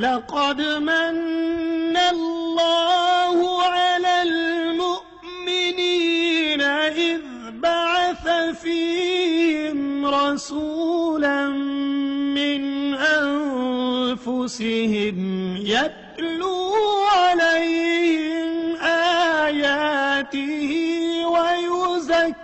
लक़द मन्नल्लाहु अलल मुअ्मिनीन इज़ बअस फ़ीहिम रसूलन मिन अनफुसिहिम यत्लू अलैहिम आयातिही वयुज़क्कीहिम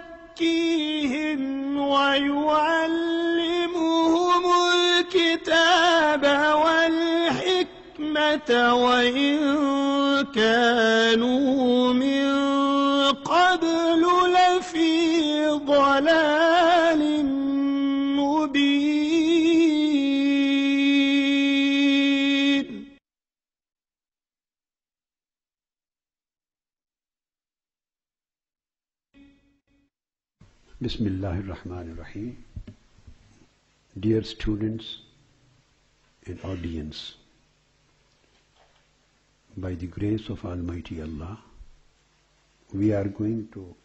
वयुअल्लिमुहुमुल किताब वल हिकमत वइन कानू मिन क़ब्लु लफ़ी ज़लालिम मुबीन। Bismillahirrahmanirrahim. Dear students and audience, by the grace of Almighty Allah, we are going to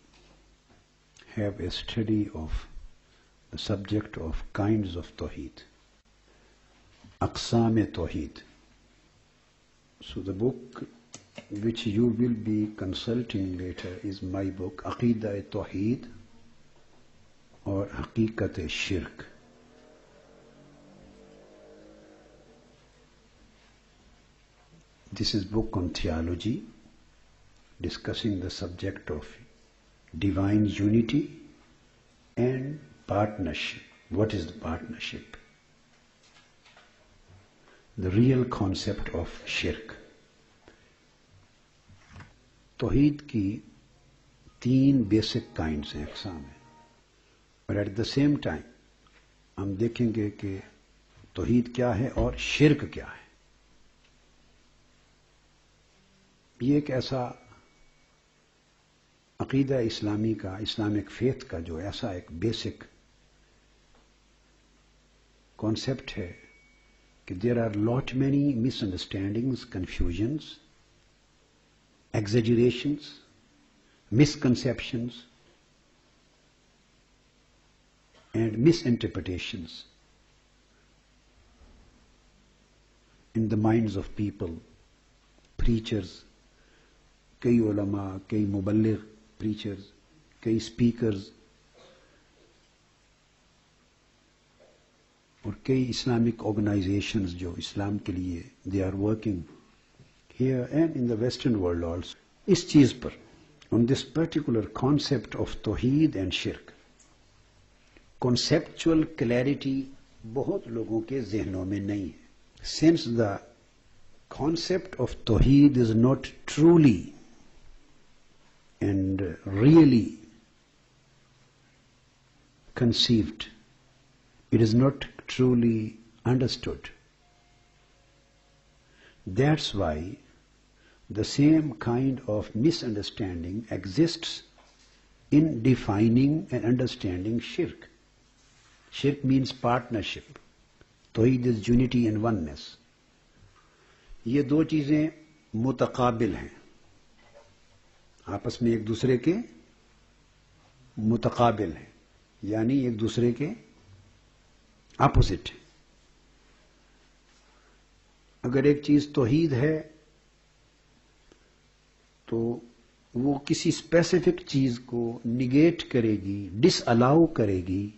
have a study of the subject of kinds of Tauhid, Aqsam-e-Tauhid. So the book which you will be consulting later is my book, Aqeedah-e-Tauhid or Haqiqat-e-Shirk. This is book on theology, discussing the subject of divine unity and partnership. What is the partnership? The real concept of shirk. तौहीद की 3 basic kinds हैं, अक़साम हैं, और at the same time हम देखेंगे कि तौहीद क्या है और शिर्क क्या है। ये एक ऐसा अक़ीदा इस्लामी का, इस्लामिक फेथ का जो ऐसा एक बेसिक कॉन्सेप्ट है कि there are lot many misunderstandings, confusions, exaggerations, misconceptions, and misinterpretations in the minds of people, preachers, कई उलमा, कई मुबल्लिग preachers, कई speakers, और कई Islamic organizations जो इस्लाम के लिए they are working here and in the Western world also, इस चीज पर, on this particular concept of Tauhid and Shirk, conceptual clarity बहुत लोगों के जहनों में नहीं है. Since the concept of Tauhid is not truly and really conceived, it is not truly understood. That's why the same kind of misunderstanding exists in defining and understanding shirk. Shirk means partnership. Tawhid is unity and oneness. ये 2 चीजें मुतकाबिल हैं, आपस में एक दूसरे के मुतकाबिल हैं, यानी एक दूसरे के अपोजिट है. अगर एक चीज तौहीद है तो वो किसी स्पेसिफिक चीज को निगेट करेगी, डिसअलाउ करेगी,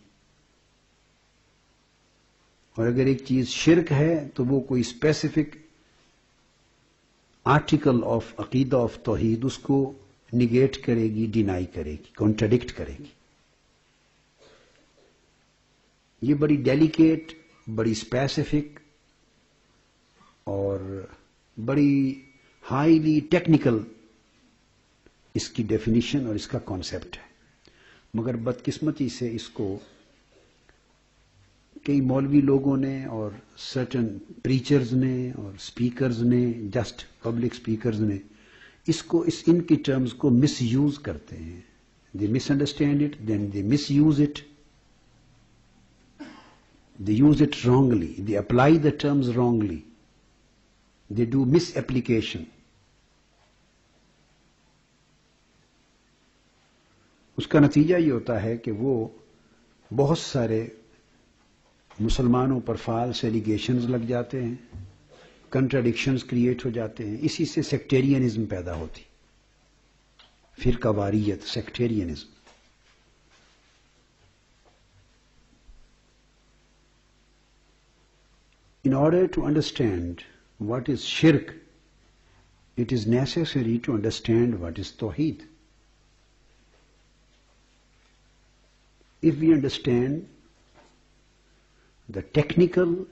और अगर एक चीज शिर्क है तो वो कोई स्पेसिफिक आर्टिकल ऑफ अकीदा ऑफ तौहीद उसको निगेट करेगी, डिनाई करेगी, कॉन्ट्राडिक्ट करेगी. ये बड़ी डेलिकेट, बड़ी स्पेसिफिक और बड़ी हाईली टेक्निकल इसकी डेफिनेशन और इसका कॉन्सेप्ट है. मगर बदकिस्मती से इसको कई मौलवी लोगों ने और सर्टन प्रीचर्स ने और स्पीकर्स ने, जस्ट पब्लिक स्पीकर्स ने, इसको इनकी टर्म्स को मिसयूज करते हैं. They misunderstand it, then they misuse it, they use it wrongly, they apply the terms wrongly, they do misapplication. उसका नतीजा ये होता है कि वो बहुत सारे मुसलमानों पर फाल्स एलिगेशंस लग जाते हैं कंट्राडिक्शंस क्रिएट हो जाते हैं, इसी से सेक्टेरियनिज्म पैदा होती, फिरकावारियत, sectarianism. In order to understand what is shirk, it is necessary to understand what is Tauhid. If we understand the technical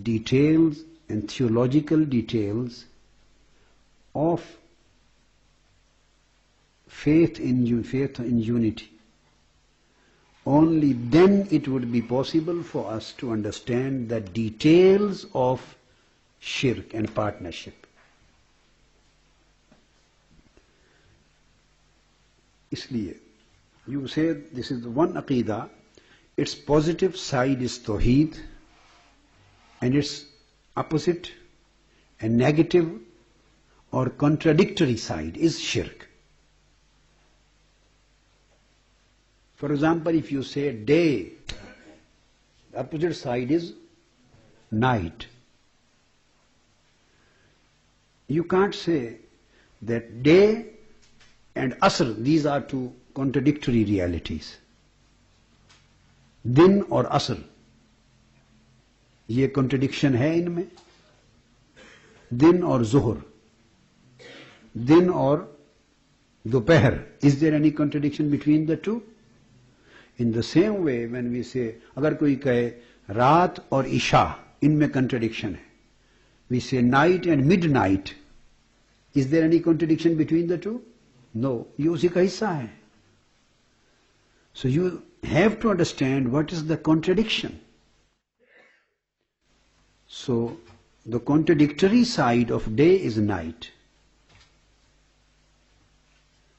details and theological details of faith in unity, only then it would be possible for us to understand the details of shirk and partnership. इसलिए, you say this is the one aqidah, its positive side is Tauhid, and its opposite and negative or contradictory side is shirk. For example, if you say day, the opposite side is night. You can't say that day and asr, these are two contradictory realities. दिन और asr, ये contradiction है इनमें. दिन और zuhr, दिन और दोपहर, is there any contradiction between the two? In the same way, when we say, अगर कोई कहे रात और ईशा, इनमें contradiction है. We say night and midnight. Is there any contradiction between the two? No. ये उसी का हिस्सा है. So you have to understand what is the contradiction. So the contradictory side of day is night.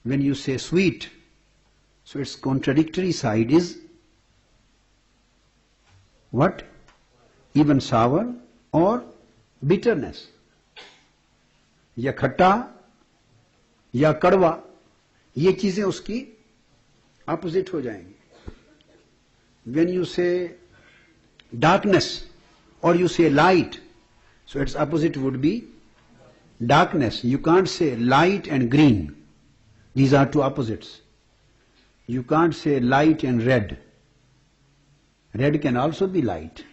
When you say sweet, so its contradictory side is what? Even sour or bitterness. या खट्टा या कड़वा, ये चीजें उसकी opposite हो जाएंगी. When you say darkness or you say light, so its opposite would be darkness. You can't say light and green. These are two opposites. You can't say light and red. Red can also be light.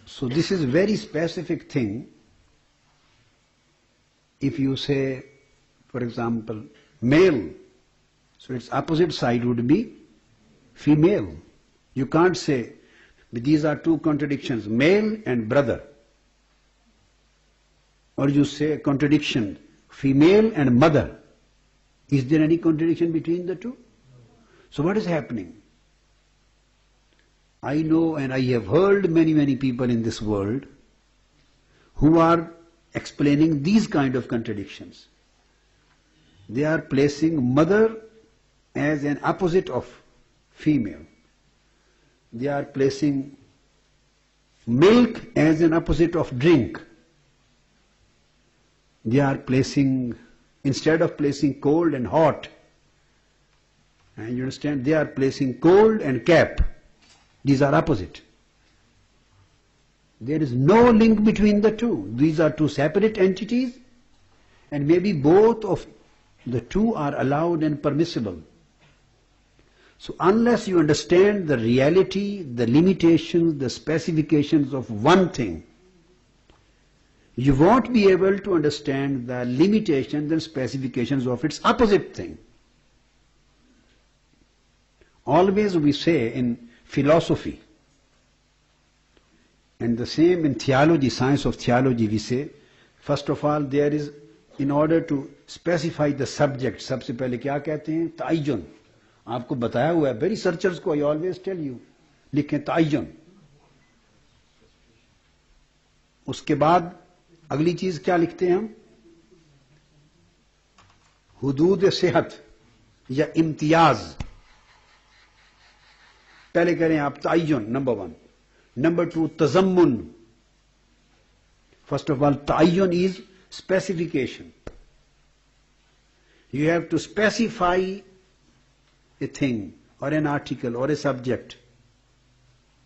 So this is a very specific thing. If you say, for example, male, so its opposite side would be female. You can't say, these are two contradictions, male and brother. Or you say contradiction, female and mother. Is there any contradiction between the two? So what is happening? I know and I have heard many people in this world who are explaining these kind of contradictions. They are placing mother as an opposite of female. They are placing milk as an opposite of drink. They are placing, instead of placing cold and hot, and you understand, they are placing cold and cap. These are opposite. There is no link between the two. These are two separate entities, and maybe both of the two are allowed and permissible. So unless you understand the reality, the limitations, the specifications of one thing, you won't be able to understand the limitations and specifications of its opposite thing. Always we say in philosophy, and the same in theology, science of theology, we say, first of all, there is, in order to specify the subject, सबसे पहले क्या कहते हैं? ताइजुन. आपको बताया हुआ है, very researchers को I always tell you, लिखें ताइजुन. उसके बाद अगली चीज क्या लिखते हैं हम? हुदूद सेहत या इम्तियाज. पहले करें आप ताइजुन, number 1. Number 2, tazammun. First of all, ta'ayyun is specification. You have to specify a thing or an article or a subject.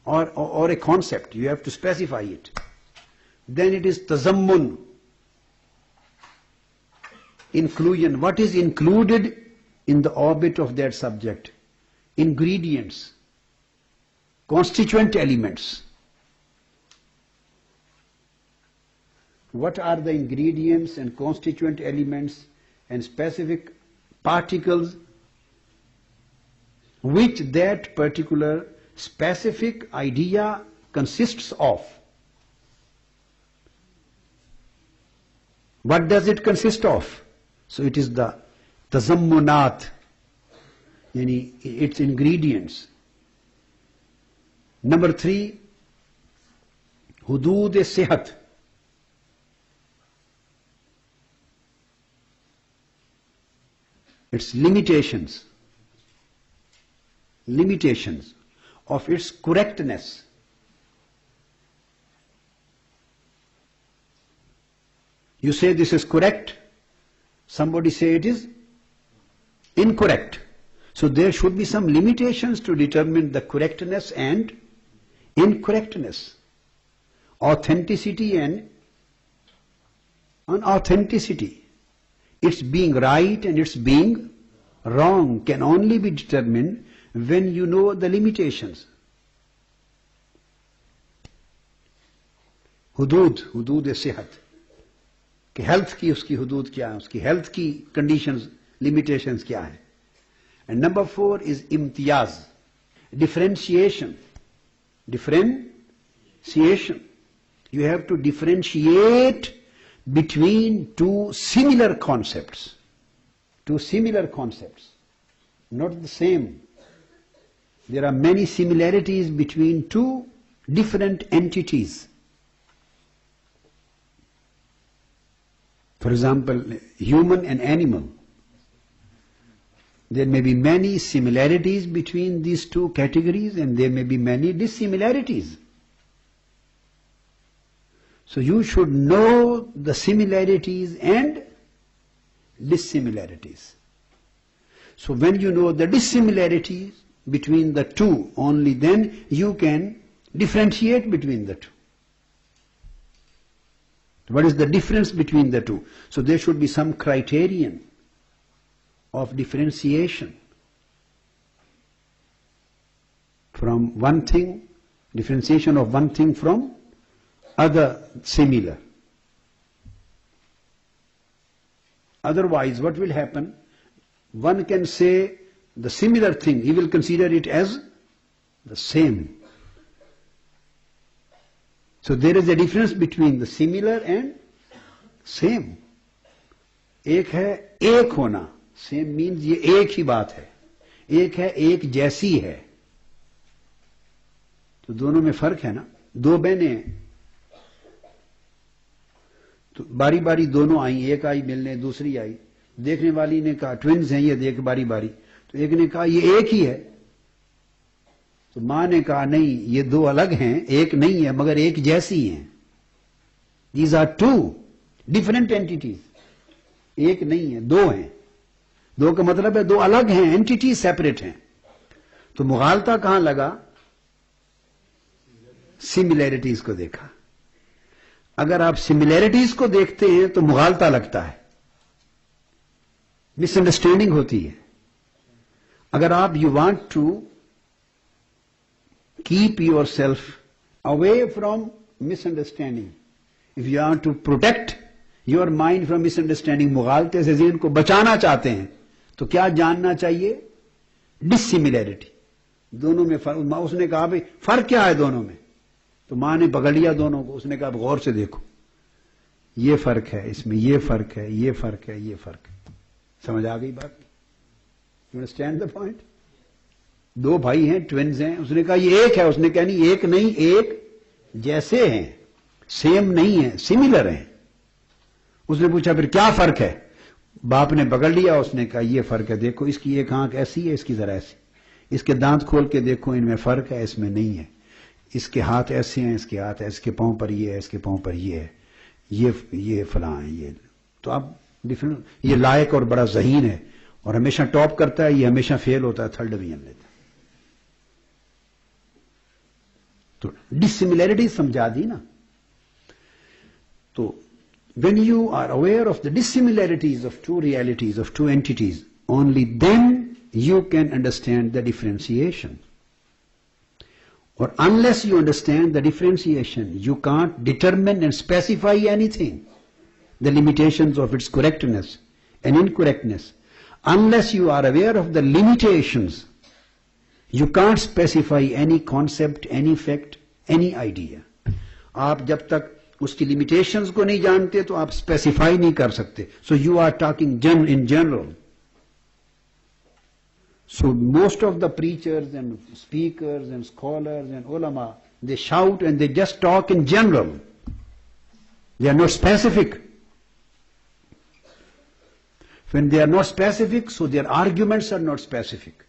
or a concept. You have to specify it. Then it is tazammun, inclusion. What is included in the orbit of that subject? Ingredients, constituent elements. What are the ingredients and constituent elements and specific particles which that particular specific idea consists of? What does it consist of? So it is the tazammunat, yani its ingredients. Number 3, hudud-e-sihat. Its limitations of its correctness. You say this is correct, somebody say it is incorrect. So there should be some limitations to determine the correctness and incorrectness, authenticity and unauthenticity. Its being right and its being wrong can only be determined when you know the limitations. hudud-e-sihat, कि health की उसकी हुदूद क्या है, उसकी health की conditions, limitations क्या है. And number 4 is imtiyaz, differentiation. You have to differentiate between two similar concepts, not the same. There are many similarities between two different entities. For example, human and animal. There may be many similarities between these two categories and there may be many dissimilarities. So you should know the similarities and dissimilarities. So when you know the dissimilarities between the two, only then you can differentiate between the two. What is the difference between the two? So there should be some criterion of differentiation from one thing, differentiation of one thing from other similar. Otherwise, what will happen? One can say the similar thing, he will consider it as the same. So there is a difference between the similar and same. एक है एक होना, same means ये एक ही बात है. एक है एक जैसी है. तो दोनों में फर्क है ना. दो बहनें हैं, तो बारी बारी दोनों आई, एक आई मिलने, दूसरी आई. देखने वाली ने कहा ट्विन्स हैं ये, देख बारी बारी. तो एक ने कहा ये एक ही है. तो मां ने कहा नहीं, ये दो अलग हैं, एक नहीं है मगर एक जैसी हैं. These are two different entities. एक नहीं है, दो हैं. दो का मतलब है दो अलग हैं, एंटिटीज सेपरेट हैं. तो मुगालता कहां लगा? सिमिलैरिटीज को देखा. अगर आप सिमिलैरिटीज को देखते हैं तो मुगालता लगता है, मिसअंडरस्टैंडिंग होती है. अगर आप you want to keep yourself away from misunderstanding, if you want to protect your mind from misunderstanding, मुगालते से ज़हन को बचाना चाहते हैं, तो क्या जानना चाहिए? डिसिमिलैरिटी. दोनों में फर्क. उसने कहा भाई फर्क क्या है दोनों में? तो मां ने पकड़ लिया दोनों को. उसने कहा गौर से देखो, ये फर्क है इसमें, ये फर्क है, ये फर्क है, ये फर्क है. समझ आ गई बात? You understand the point? दो भाई हैं, ट्विन्स हैं. उसने कहा ये एक है. उसने कहा नहीं, एक नहीं, एक जैसे हैं, सेम नहीं है, सिमिलर हैं. उसने पूछा फिर क्या फर्क है? बाप ने पकड़ लिया. उसने कहा ये फर्क है, देखो इसकी एक आंख ऐसी है, इसकी जरा ऐसी. इसके दांत खोल के देखो, इनमें फर्क है, इसमें नहीं है. इसके हाथ ऐसे हैं, इसके हाथ है, इसके पांव पर ये है, इसके पांव पर ये है, ये फलां है, ये. तो अब डिफरेंट. ये लायक और बड़ा ज़हीन है और हमेशा टॉप करता है, ये हमेशा फेल होता है, थर्ड डिवीजन लेता है. तो डिसिमिलैरिटी समझा दी ना। तो when you are aware of the dissimilarities of two realities, of two entities, only then you can understand the differentiation. Or unless you understand the differentiation, you can't determine and specify anything, the limitations of its correctness and incorrectness. Unless you are aware of the limitations, you can't specify any concept, any fact, any idea. आप जब तक उसकी limitations को नहीं जानते तो आप specify नहीं कर सकते. So you are talking in general. So most of the preachers and speakers and scholars and ulama, they shout and they just talk in general. They are not specific. When they are not specific, so their arguments are not specific.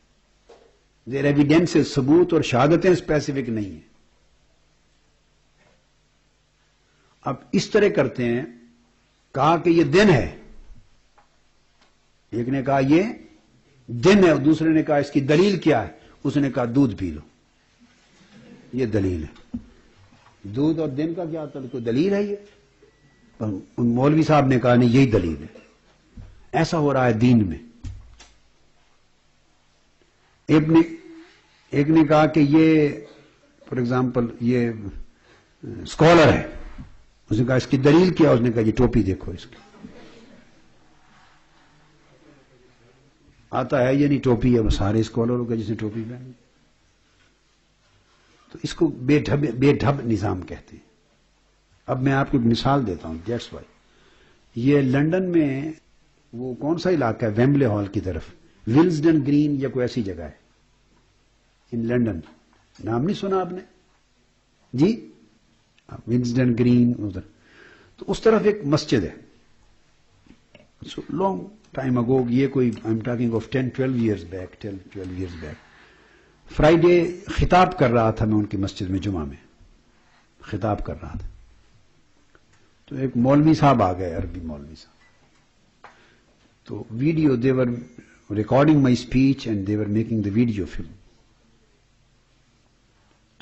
Their evidences, सबूत और शहादतें specific नहीं है. अब इस तरह करते हैं, कहा कि ये दिन है, एक ने कहा ये दिन है, दूसरे ने कहा इसकी दलील क्या है, उसने कहा दूध पी लो, ये दलील है. दूध और दिन का क्या कोई दलील है ये? पर मौलवी साहब ने कहा नहीं यही दलील है. ऐसा हो रहा है दीन में. एक ने कहा कि ये फॉर एग्जाम्पल ये स्कॉलर है, उसने कहा इसकी दलील क्या, उसने कहा ये टोपी देखो इसकी, आता है ये नहीं टोपी है, वो सारे स्कॉलरों का जिसने टोपी पहनी. तो इसको बेढब निजाम कहते हैं. अब मैं आपको एक मिसाल देता हूं. दैट्स वाई ये लंदन में वो कौन सा इलाका है, वेम्बले हॉल की तरफ, विल्सडन ग्रीन या कोई ऐसी जगह है इन लंदन, नाम नहीं सुना आपने जी? विल्सडन ग्रीन उधर, तो उस तरफ एक मस्जिद है. सो लॉन्ग टाइम अगो, ये कोई I am talking of 10-12 years back, 10-12 years back, Friday खिताब कर रहा था मैं उनकी मस्जिद में, जुमा में खिताब कर रहा था. तो एक मौलवी साहब आ गए, अरबी मौलवी साहब. तो video, they were recording my speech and they were making the video film.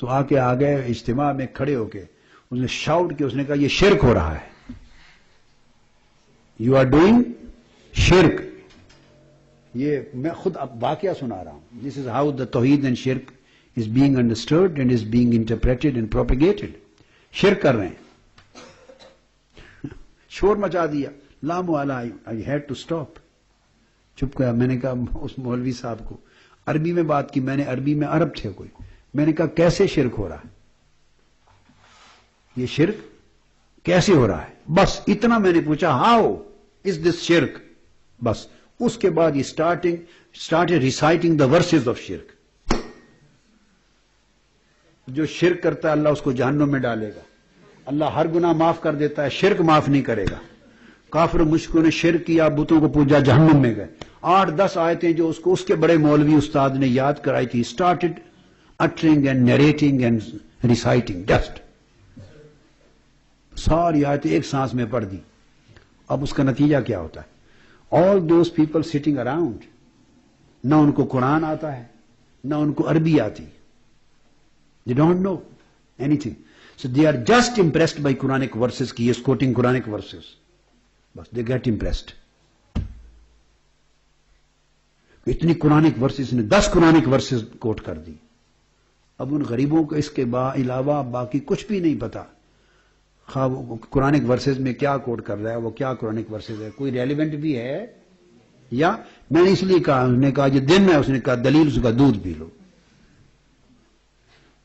तो आके आ गए इज्तिमा में खड़े होके, उसने शाउट किया, उसने कहा ये शिर्क हो रहा है, यू आर डूइंग शिर्क. ये मैं खुद अब वाकया सुना रहा हूं. This is how the Tawheed and shirk is being understood and is being interpreted and propagated. शिर्क कर रहे हैं. शोर मचा दिया, लाम वाला, आई हैड टू स्टॉप. चुप गया. मैंने कहा उस मौलवी साहब को अरबी में बात की, मैंने अरबी में, अरब थे कोई, मैंने कहा कैसे शिर्क हो रहा है, ये शिर्क कैसे हो रहा है, बस इतना मैंने पूछा, हाउ इज दिस शिर्क. बस उसके बाद ये started reciting the verses of shirk. जो शिर्क करता है अल्लाह उसको जहन्नुम में डालेगा, अल्लाह हर गुनाह माफ कर देता है, शिर्क माफ नहीं करेगा. काफिर मुश्किलों ने शिर्क किया, बुतों को पूजा, जहन्नुम में गए. 8-10 आयतें जो उसको उसके बड़े मौलवी उस्ताद ने याद कराई थी, started uttering and narrating and reciting, just सारी आयतें एक सांस में पढ़ दी. अब उसका नतीजा क्या होता है? All those people sitting around, ना उनको कुरान आता है, ना उनको अरबी आती, they don't know anything, so they are just impressed by Quranic verses की, ये quoting Quranic verses, बस they get impressed. इतनी Quranic verses ने 10 Quranic verses कोट कर दी. अब उन गरीबों को इसके अलावा बाकी कुछ भी नहीं पता. खा वो कुरानिक वर्सेस में क्या कोट कर रहा है, वो क्या कुरानिक वर्सेस है, कोई रेलिवेंट भी है या. मैंने इसलिए कहा, उसने कहा ये दिन है, उसने कहा दलील, उसका दूध पी लो.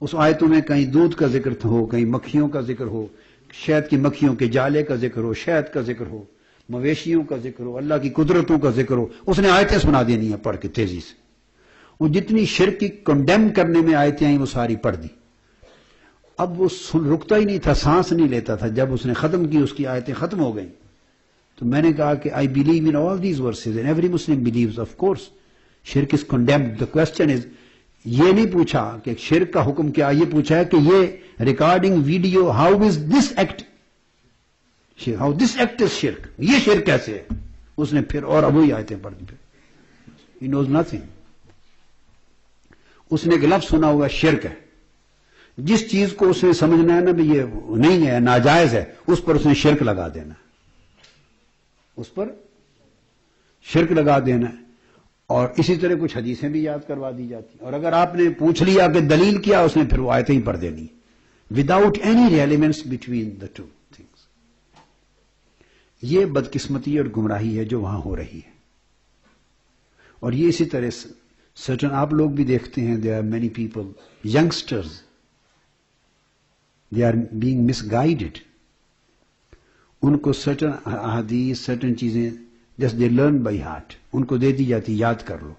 उस आयतों में कहीं दूध का जिक्र हो, कहीं मक्खियों का जिक्र हो, शहद की मक्खियों के जाले का जिक्र हो, शहद का जिक्र हो, मवेशियों का जिक्र हो, अल्लाह की कुदरतों का जिक्र हो. उसने आयतें सुना देनी है पढ़ के तेजी से. वो जितनी शिर्क की कंडेम करने में आयतें आई वो सारी पढ़ दी. अब वो रुकता ही नहीं था, सांस नहीं लेता था. जब उसने खत्म की, उसकी आयतें खत्म हो गई, तो मैंने कहा कि I believe in all these verses and every Muslim believes. Of course shirk is condemned. The question is, ये नहीं पूछा कि शिर्क का हुक्म क्या, ये पूछा है कि ये recording video, how is this act, how this act is shirk, ये शिर्क कैसे है. उसने फिर और अब वही आयतें पढ़ दी. फिर ही नोज नथिंग. उसने एक लफ्ज सुना हुआ शिर्क है, जिस चीज को उसने समझना है ना भी ये नहीं है, नाजायज है, उस पर उसने शिरक लगा देना, उस पर शिरक लगा देना है। और इसी तरह कुछ हदीसें भी याद करवा दी जाती, और अगर आपने पूछ लिया कि दलील क्या, उसने फिर वो आयतें ही पढ़ देनी, without any relevance between the two things. ये बदकिस्मती और गुमराही है जो वहां हो रही है। और ये इसी तरह सर्टन आप लोग भी देखते हैं, there are many people, youngsters, they are being misguided. उनको सर्टन हदीस, सर्टन चीजें just they learn by heart, उनको दे दी जाती, याद कर लो,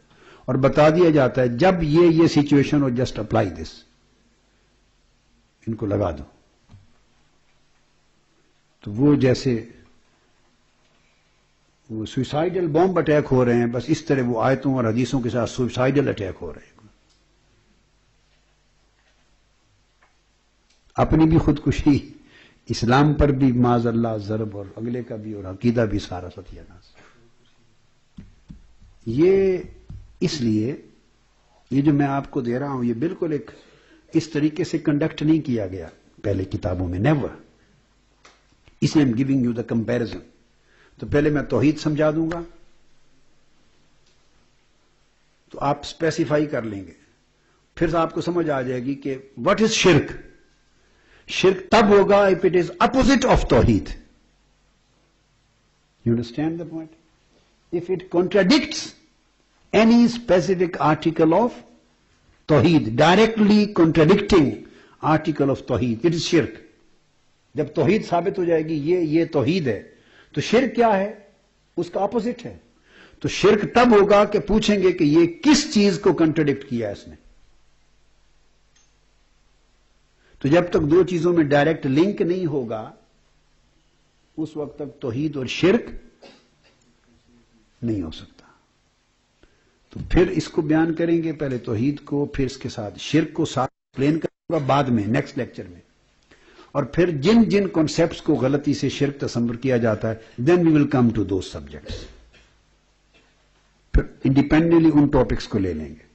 और बता दिया जाता है जब ये सिचुएशन हो जस्ट अप्लाई दिस, इनको लगा दो। तो वो जैसे वो सुसाइडल बॉम्ब अटैक हो रहे हैं, बस इस तरह वो आयतों और हदीसों के साथ सुसाइडल अटैक हो रहे हैं। अपनी भी खुदकुशी, इस्लाम पर भी माज़अल्लाह ज़रब, और अगले का भी, और अकीदा भी सारा सत्यानाश। ये इसलिए ये जो मैं आपको दे रहा हूं, ये बिल्कुल एक इस तरीके से कंडक्ट नहीं किया गया पहले किताबों में, नेवर। इसलिए I am giving you the comparison. तो पहले मैं तौहीद समझा दूंगा, तो आप स्पेसिफाई कर लेंगे, फिर आपको समझ आ जाएगी कि व्हाट इज शिर्क। शिर्क तब होगा if it is opposite of Tawheed. You understand the point? If it contradicts any specific article of Tawheed, directly contradicting article of Tawheed, it is shirk. जब तौहीद साबित हो जाएगी ये तौहीद है, तो शिर्क क्या है? उसका अपोजिट है। तो शिर्क तब होगा कि पूछेंगे कि ये किस चीज को कंट्राडिक्ट किया है इसने। तो जब तक दो चीजों में डायरेक्ट लिंक नहीं होगा, उस वक्त तक तौहीद और शिर्क नहीं हो सकता। तो फिर इसको बयान करेंगे, पहले तौहीद को, फिर इसके साथ शिर्क को साथ एक्सप्लेन करूंगा बाद में, नेक्स्ट लेक्चर में। और फिर जिन जिन कॉन्सेप्ट्स को गलती से शिर्क तस्वर किया जाता है, then we will come to those subjects. फिर इंडिपेंडेंटली उन टॉपिक्स को ले लेंगे।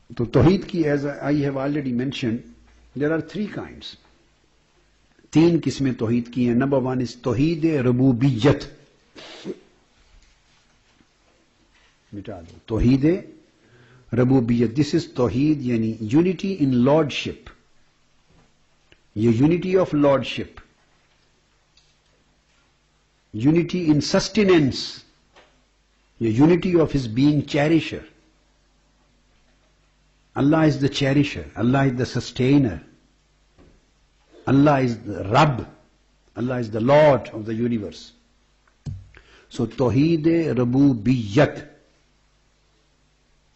तो तौहीद की, as I have already mentioned, there are three kinds. तीन किस्में तौहीद की हैं। नंबर वन इज तौहीद रबूबियत, मिटा दो, तौहीद रबूबियत। दिस इज तौहीद यानी यूनिटी इन लॉर्डशिप। ये unity of lordship, unity in sustenance, ये unity of his being cherisher. Allah is the cherisher, Allah is the sustainer, Allah is the Rabb, Allah is the Lord of the universe. So तौहीद रबूबियत,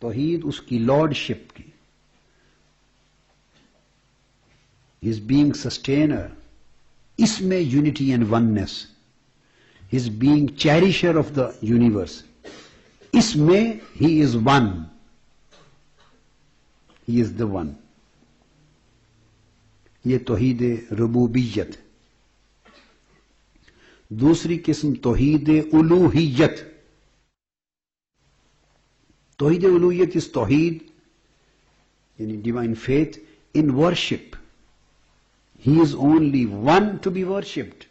तौहीद उसकी lordship की, His being sustainer, इसमें unity and oneness, His being cherisher of the universe, इसमें He is one, He is the one. ये तौहीद रबूबियत। दूसरी किस्म तौहीद उलूहियत। तौहीद उलूहियत is Tawheed यानी divine faith in worship. He is only one to be worshipped,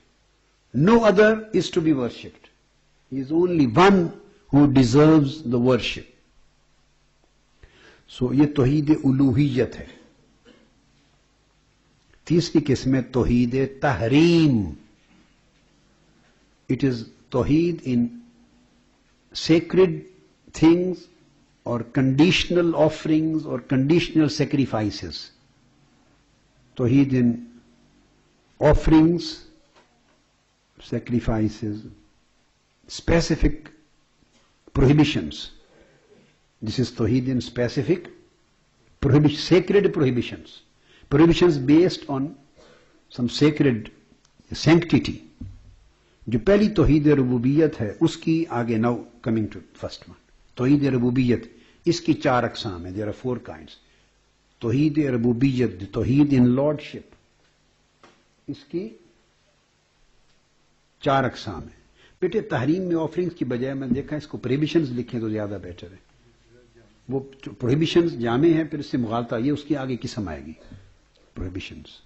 no other is to be worshipped. He is only one who deserves the worship. So ये तौहीद उलूहियत है। तीसरी किस्म है तौहीद Tahreem. It is Tawheed in sacred things और conditional offerings और conditional sacrifices. Tawheed in offerings, sacrifices, specific prohibitions. This is Tauhid in specific sacred prohibitions. Prohibitions based on some sacred sanctity. जो पहली तौहीद रुबूबियत है उसकी आगे now coming to first one Tawheed rububiyat, इसकी चार अकसाम है। There are 4 kinds. तौहीद रुबूबियत, तौहीद इन लॉर्डशिप, इसकी 4 अकसाम है। बेटे तहरीम में ऑफरिंग्स की बजाय मैंने देखा इसको प्रोहिबिशंस लिखें तो ज्यादा बेटर है। वो प्रोहिबिशंस जामे हैं, फिर इससे मुगालता, ये उसकी आगे किस्म आएगी प्रोहिबिशंस.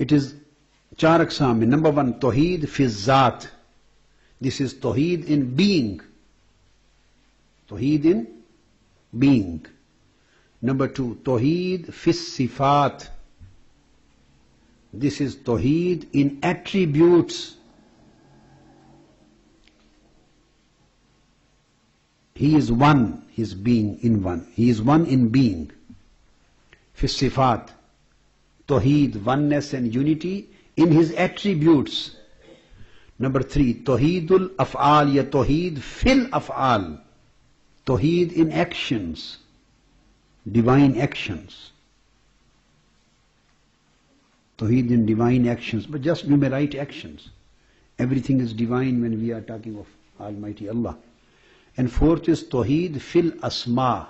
इट इज 4 अक़साम में. नंबर 1 तौहीद फी ज़ात, this is Tawheed in being, Towhid in being. Number 2 Towhid fee सिफात, this is Tawheed in attributes. He is one, he is being in one. He is one in being. Fi Sifat, Tawheed, oneness and unity in his attributes. Number 3, Tawheedul Af'al ya Tawheed fil Af'al. Tawheed in actions, divine actions. Tawheed in divine actions, but just numerate actions. Everything is divine when we are talking of Almighty Allah. And 4th is Tawheed fil asma,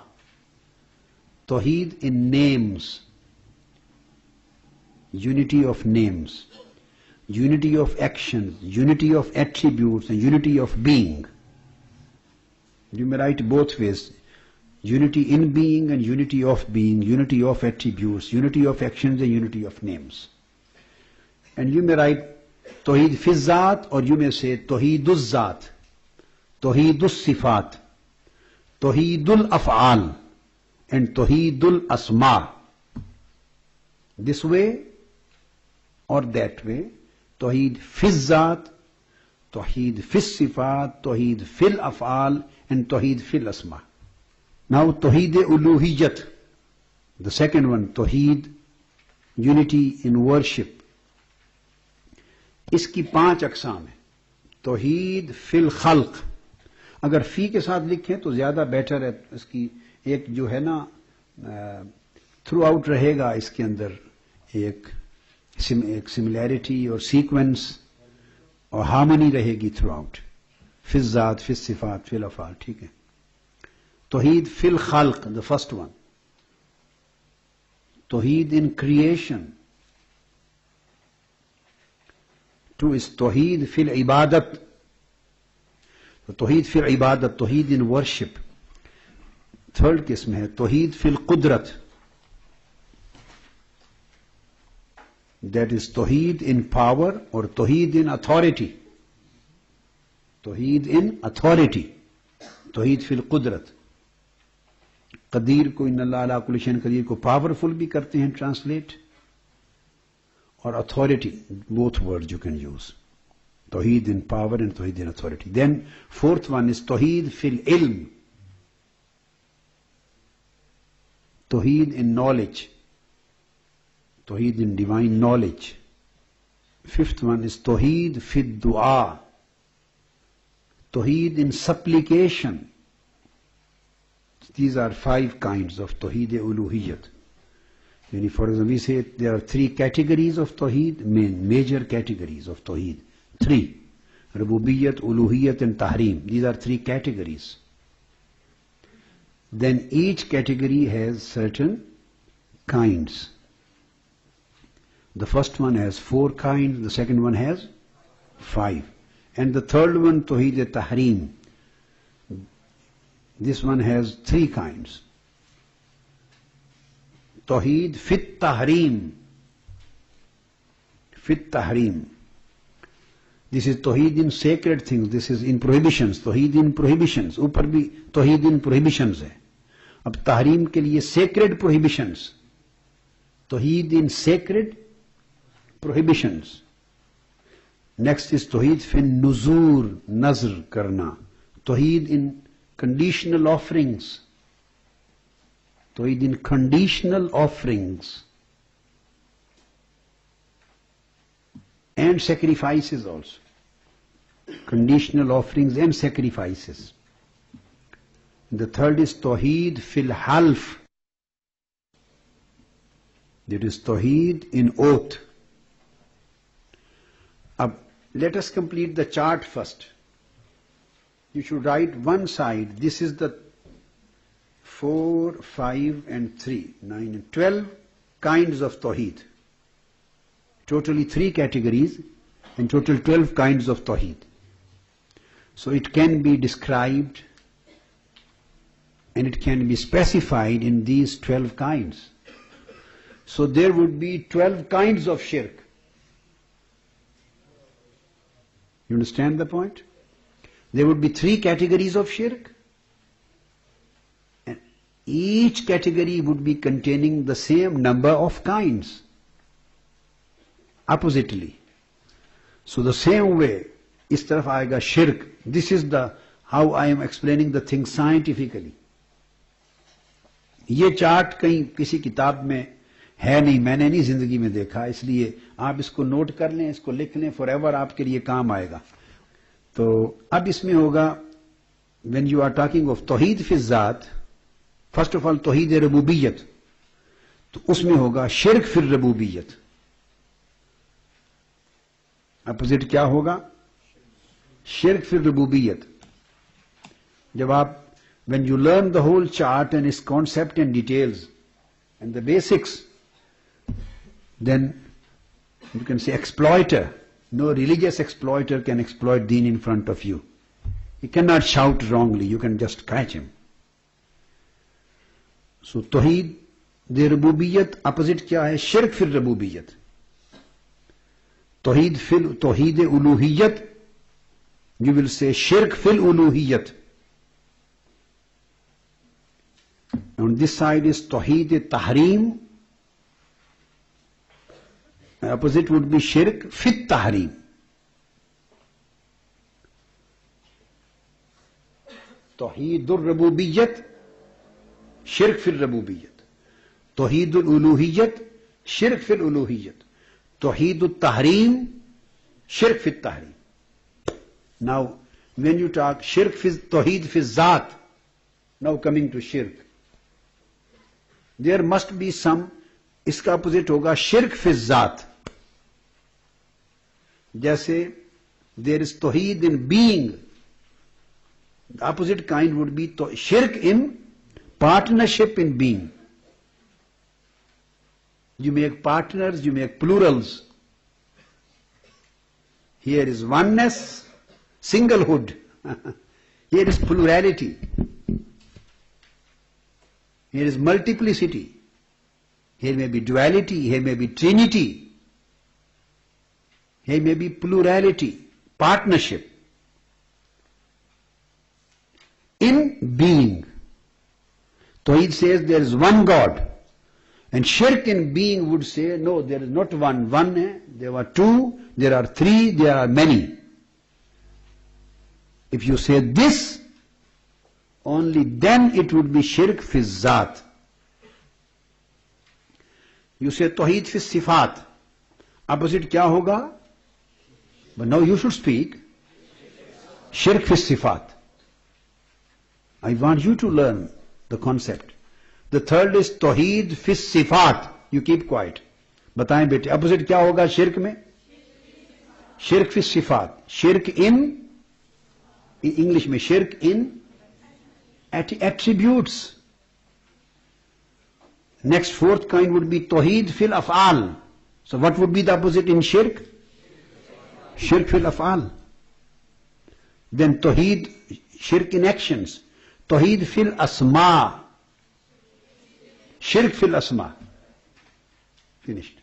Tawheed in names, unity of names, unity of actions, unity of attributes, and unity of being. Numerate both ways. Unity in being and unity of being, unity of attributes, unity of actions and unity of names. And you may write Tawheed fi Zat, or you may say Tawheeduz Zat, Tawheedus Sifat, Tawheedul Af'al, and Tawheedul Asma. This way or that way. Tawheed fi Zat, Tawheed fi Sifat, Tawheed fil Af'al, and Tawheed fil Asma. Now Tawheed Uluhiyat, the second one, Tawheed, unity in worship. इसकी 5 अक़साम है. तौहीद फिल खल्क, अगर फी के साथ लिखें तो ज्यादा बेटर है. इसकी एक जो है ना थ्रू आउट रहेगा, इसके अंदर एक सिमिलैरिटी और सीक्वेंस और हार्मनी रहेगी थ्रू आउट. फिल ज़ात, फिल सिफात, फिल अफ़आल. ठीक है. तौहीद फिल खल्क, the first one. Tawheed in creation. 2 is Tawheed fil ibadat. So Tawheed fil ibadat, Tawheed in worship. 3rd qism hai Tawheed fil qudrat. That is Tawheed in power or Tawheed in authority. Tawheed in authority. Tawheed fil qudrat. Qadir ko inna Allah ala kulli shay'in qadir ko powerful bhi karte hain translate. Or authority, both words you can use. Tawheed in power and Tawheed in authority. Then 4th one is Tawheed fil ilm. Tawheed in knowledge. Tawheed in divine knowledge. 5th one is Tawheed fil dua. Tawheed in supplication. These are 5 kinds of Tawheed Uluhiyat. For example, we say there are 3 categories of Tawheed, major categories of Tawheed. 3. Rububiyyat, Uluhiyyat and Tahrim. These are 3 categories. Then each category has certain kinds. The first one has 4 kinds, the second one has 5. And the third one, Tawheed Tahrim. This one has 3 kinds. Tawheed fit tahrim. Fit tahrim. This is Tawheed in sacred things. This is in prohibitions. Tawheed in prohibitions. ऊपर भी Tawheed in prohibitions है. अब tahrim के लिए sacred prohibitions. Tawheed in sacred prohibitions. Next is Tawheed fin nuzur, nazr karna. Tawheed in conditional offerings. Tawheed in conditional offerings and sacrifices also. Conditional offerings and sacrifices. The third is Tawheed fil half. That is Tawheed in oath. Let us complete the chart first. You should write one side. This is the 4, 5 and 3, 9 and 12 kinds of Tawheed. Totally 3 categories and total 12 kinds of Tawheed. So it can be described and it can be specified in these 12 kinds. So there would be 12 kinds of shirk. You understand the point? There would be 3 categories of shirk. And each category would be containing the same number of kinds. Oppositely. So the same way, इस तरफ आएगा shirk. This is the how I am explaining the thing scientifically. ये chart कहीं किसी किताब में है नहीं, मैंने नहीं जिंदगी में देखा, इसलिए आप इसको नोट कर लें, इसको लिख लें, फॉरएवर आपके लिए काम आएगा. तो अब इसमें होगा, when you are talking of तौहीद फी ज़ात, फर्स्ट ऑफ ऑल तौहीद रबूबियत, तो उसमें होगा शिर्क फिर रबूबियत. अपोजिट क्या होगा? शिर्क फिर रबूबियत. जब आप when you learn the whole chart and its concept and details and the basics, then you can say exploiter. No religious exploiter can exploit deen in front of you. He cannot shout wrongly, you can just catch him. So Tauhid, the Rububiyyat, opposite kya hai? Shirk fil Rububiyyat. Tauhid fil Tauhid Uluhiyyat, you will say Shirk fil Uluhiyyat. On this side is Tauhid Tahreem. Opposite would be Shirk fit Tahreem. Tauheedur Rububiyyat, Shirk fil Rububiyyat. Tauheedul Uluhiyyat, Shirk fil Uluhiyyat. Tauheedul Tahreem, Shirk fit Tahreem. Now, when you talk Shirk fil Tauheed fil Zat, now coming to Shirk, there must be some, इसका opposite होगा शिर्क फिर ज़ात. जैसे there is Towhid in being, the opposite kind would be shirk in partnership in being. You make partners, you make plurals. Here is oneness, singlehood. Here is plurality. Here is multiplicity. Here may be duality, here may be trinity. Here may be plurality, partnership. In being. Tauhid says there is one God. And shirk in being would say, no, there is not one. One, there are two, there are three, there are many. If you say this, only then it would be shirk fi zat. You say Tauhid fi sifat. Opposite kya hoga? But now you should speak. Shirk fi sifat. I want you to learn the concept. The third is Tauhid fi sifat. You keep quiet. बताएं बेटे, opposite क्या होगा शिर्क में? Shirk fi sifat. Shirk in English में shirk in attributes. Next fourth kind would be Tauhid fil af'al. So what would be the opposite in shirk? Shirk fil af'al. Then Tauhid, shirk in actions. Tauhid fil asma. Shirk fil asma. Finished.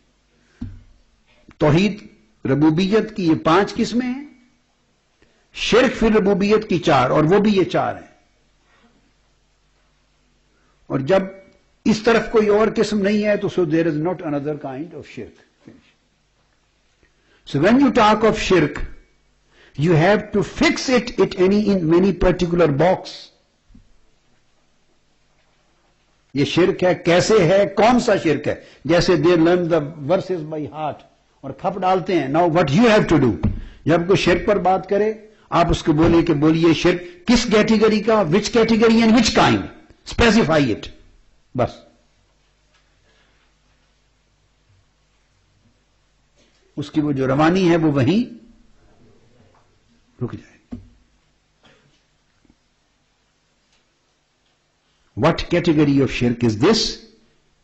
Tauhid रबूबियत की ये 5 किस्में हैं, शिर्क फिर रबूबियत की 4, और वो भी ये 4 हैं. और जब इस तरफ कोई और किस्म नहीं है तो so there is not another kind of shirk. So when you talk of shirk, you have to fix it in any particular box. ये शिर्क है, कैसे है, कौन सा शिर्क है? जैसे they learn the verses by heart और खप डालते हैं. Now what you have to do, जब कोई शिर्क पर बात करे, आप उसको बोलिए शिर्क किस कैटेगरी का, which category and which kind, specify it. बस. उसकी वो जो रवानी है वो वहीं रुक जाए. What category of shirk is this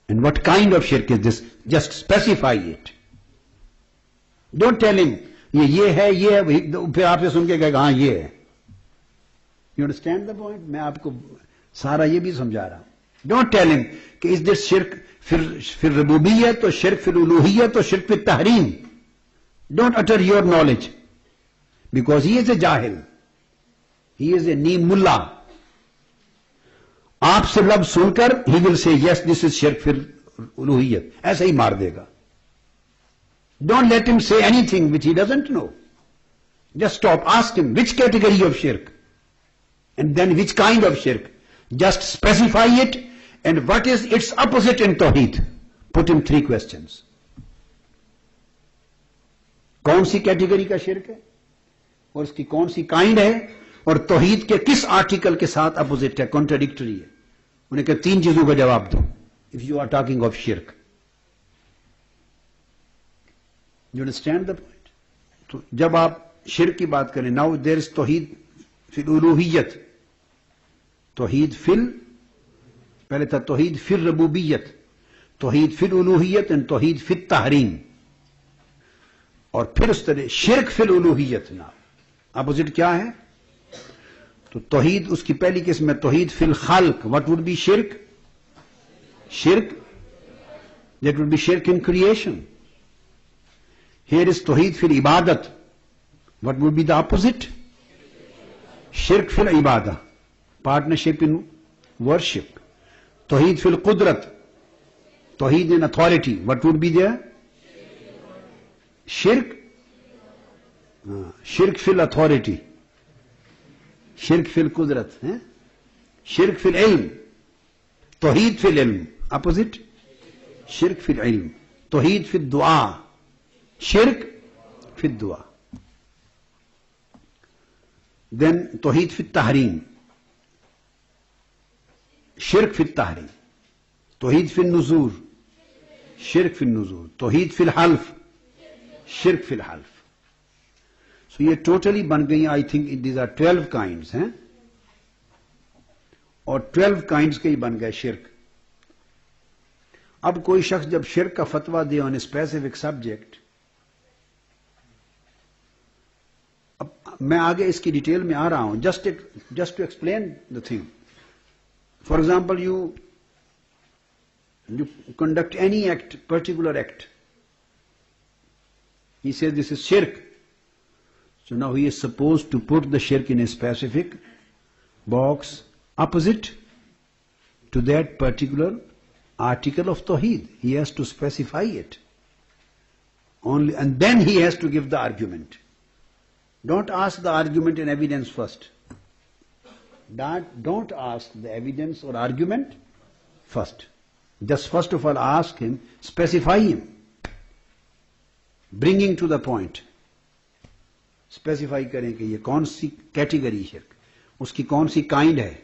and what kind of shirk is this? Just specify it. Don't tell him ये है, फिर आपसे सुन के कहेगा हाँ ये है. You understand the point? मैं आपको सारा ये भी समझा रहा हूं। डोंट टेल हिम कि इज दिस शिर्क फिर रबूबियत और शिर्क फिर उलूहियत और शिर्क फिर तहरीम। Don't utter your knowledge because he is a jahil, he is a neem mullah. आपसे लफ्ज सुनकर ही will say yes this is shirk फिर उलूहियत, ऐसे ही मार देगा। Don't let him say anything which he doesn't know. Just stop, ask him which category of shirk and then which kind of shirk. Just specify it and what is its opposite in Tauhid. Put him 3 questions. कौन सी category का शिर्क है और उसकी कौन सी kind है और तौहीद के किस आर्टिकल के साथ अपोजिट है, कॉन्ट्राडिक्टरी है। उन्हें कहा 3 चीजों का जवाब दो if you are talking of शिर्क। You understand the point? तो जब आप शिर्क की बात करें, नाउ देयर इज तौहीद फिर उलूहियत, तौहीद फिल, पहले था तौहीद फिर रबूबियत, तौहीद फिर उलूहियत एंड तौहीद फिर तहरीम, और फिर उस तरह शिर्क फिर उलूहियत। ना अपोजिट क्या है? तो तौहीद उसकी पहली किस्म है तौहीद फिल खल्क। व्हाट वुड बी शिर्क? शिर्क दैट वुड बी शिर्क इन क्रिएशन। हियर इज तौहीद फिर इबादत। What would be the opposite? शिर्क फिल इबादा, पार्टनरशिप इन वर्शिप। तौहीद फिल कुदरत, तौहीद in authority. What would be there? शिर्क, शिर्क फिल अथॉरिटी, शिर्क फिल कुदरत है। शिर्क फिल इल्म, तौहीद फिल इल्म, अपोजिट शिर्क फिल इल्म। तौहीद फिल दुआ, शिर्क फिल दुआ। देन तौहीद फिल तहरीम, शिर्क फिल तहरीम। तौहीद फिल नुजूर, शिर्क फिल नुजूर। तौहीद फिल हल्फ, शिर्क फिल हल्फ। सो ये टोटली बन गई, I think these are 12 kinds हैं, और 12 काइंड्स के ही बन गए शिर्क। अब कोई शख्स जब शिर्क का फतवा दे ऑन ए स्पेसिफिक सब्जेक्ट, अब मैं आगे इसकी डिटेल में आ रहा हूं, just to explain the thing. For example you conduct any act, particular act. He says this is shirk. So now he is supposed to put the shirk in a specific box opposite to that particular article of Tauhid. He has to specify it. Only, and then he has to give the argument. Don't ask the argument and evidence first. Don't ask the evidence or argument first. Just first of all ask him, specify him, bringing to the point. Specify करें कि ये कौन सी category शिर्क, उसकी कौन सी kind है,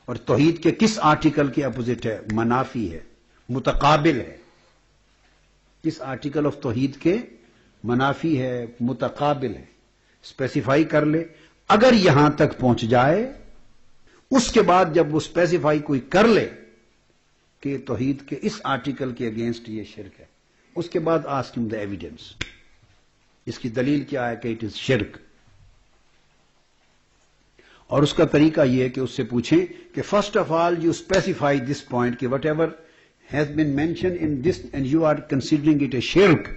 और तौहीद के किस आर्टिकल के अपोजिट है, मनाफी है, मुतकाबिल है। किस आर्टिकल ऑफ तौहीद के मनाफी है, मुतकाबिल है, स्पेसिफाई कर ले। अगर यहां तक पहुंच जाए, उसके बाद जब वो स्पेसिफाई कोई कर ले कि तौहीद के इस आर्टिकल के अगेंस्ट ये शिर्क है, उसके बाद आस्क हिम द एविडेंस, इसकी दलील क्या है कि इट इज शिर्क। और उसका तरीका यह है कि उससे पूछें कि first of all you specify this point कि whatever has been mentioned in this and you are considering it a शिर्क।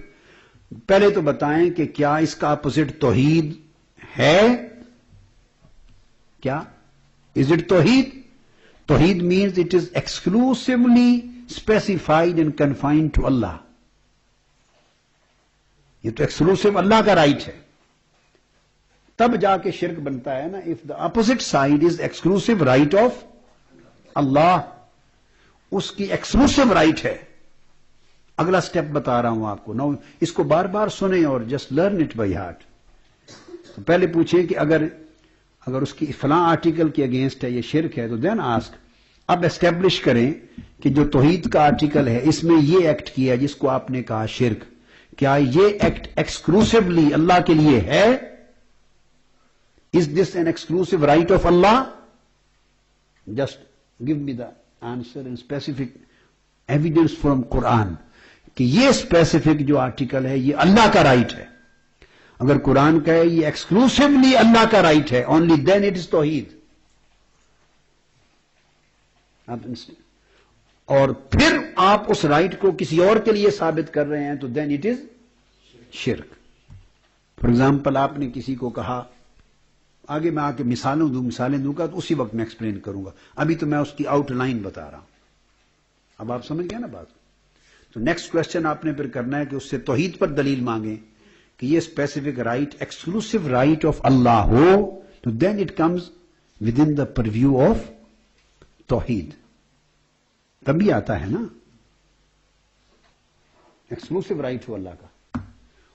पहले तो बताएं कि क्या इसका अपोजिट तौहीद है? क्या is it Towhid? Tauheed means it is exclusively specified and confined to Allah. ये तो एक्सक्लूसिव अल्लाह का राइट है, तब जाके शिर्क बनता है ना। If the opposite side is exclusive right of अल्लाह, उसकी एक्सक्लूसिव राइट है। अगला स्टेप बता रहा हूं आपको ना, इसको बार बार सुने और just learn it by heart. तो पहले पूछे कि अगर उसकी फलां आर्टिकल के अगेंस्ट है, ये शिर्क है, तो देन आस्क। अब एस्टेब्लिश करें कि जो तौहीद का आर्टिकल है इसमें ये एक्ट किया जिसको आपने कहा शिर्क, क्या ये एक्ट एक्सक्लूसिवली अल्लाह के लिए है? Is this an exclusive right of Allah? Just give me the answer in specific evidence from Quran कि ये स्पेसिफिक जो आर्टिकल है ये अल्लाह का राइट है। अगर कुरान कहे ये एक्सक्लूसिवली अल्लाह का राइट है, ओनली देन इट इज तौहीद। और फिर आप उस राइट को किसी और के लिए साबित कर रहे हैं तो देन इट इज शिर्क। फॉर एग्जाम्पल, आपने किसी को कहा, आगे मैं आके मिसालें दूंगा तो उसी वक्त मैं एक्सप्लेन करूंगा, अभी तो मैं उसकी आउटलाइन बता रहा हूं। अब आप समझ गए ना बात। तो नेक्स्ट क्वेश्चन आपने फिर करना है कि उससे तौहीद पर दलील मांगे कि ये specific right exclusive right of अल्लाह हो, तो then it comes within the purview of तौहीद, तभी आता है ना एक्सक्लूसिव राइट हो अल्लाह का।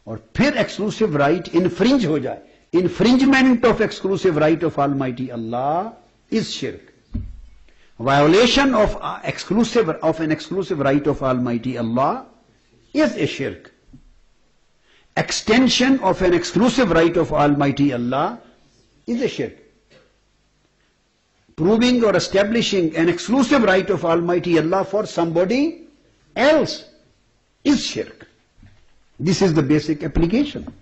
और फिर एक्सक्लूसिव राइट इनफ्रिंज हो जाए, infringement of exclusive right of Almighty Allah is shirk. Violation of an exclusive right of Almighty Allah is a shirk. Extension of an exclusive right of Almighty Allah is a shirk. Proving or establishing an exclusive right of Almighty Allah for somebody else is shirk. This is the basic application.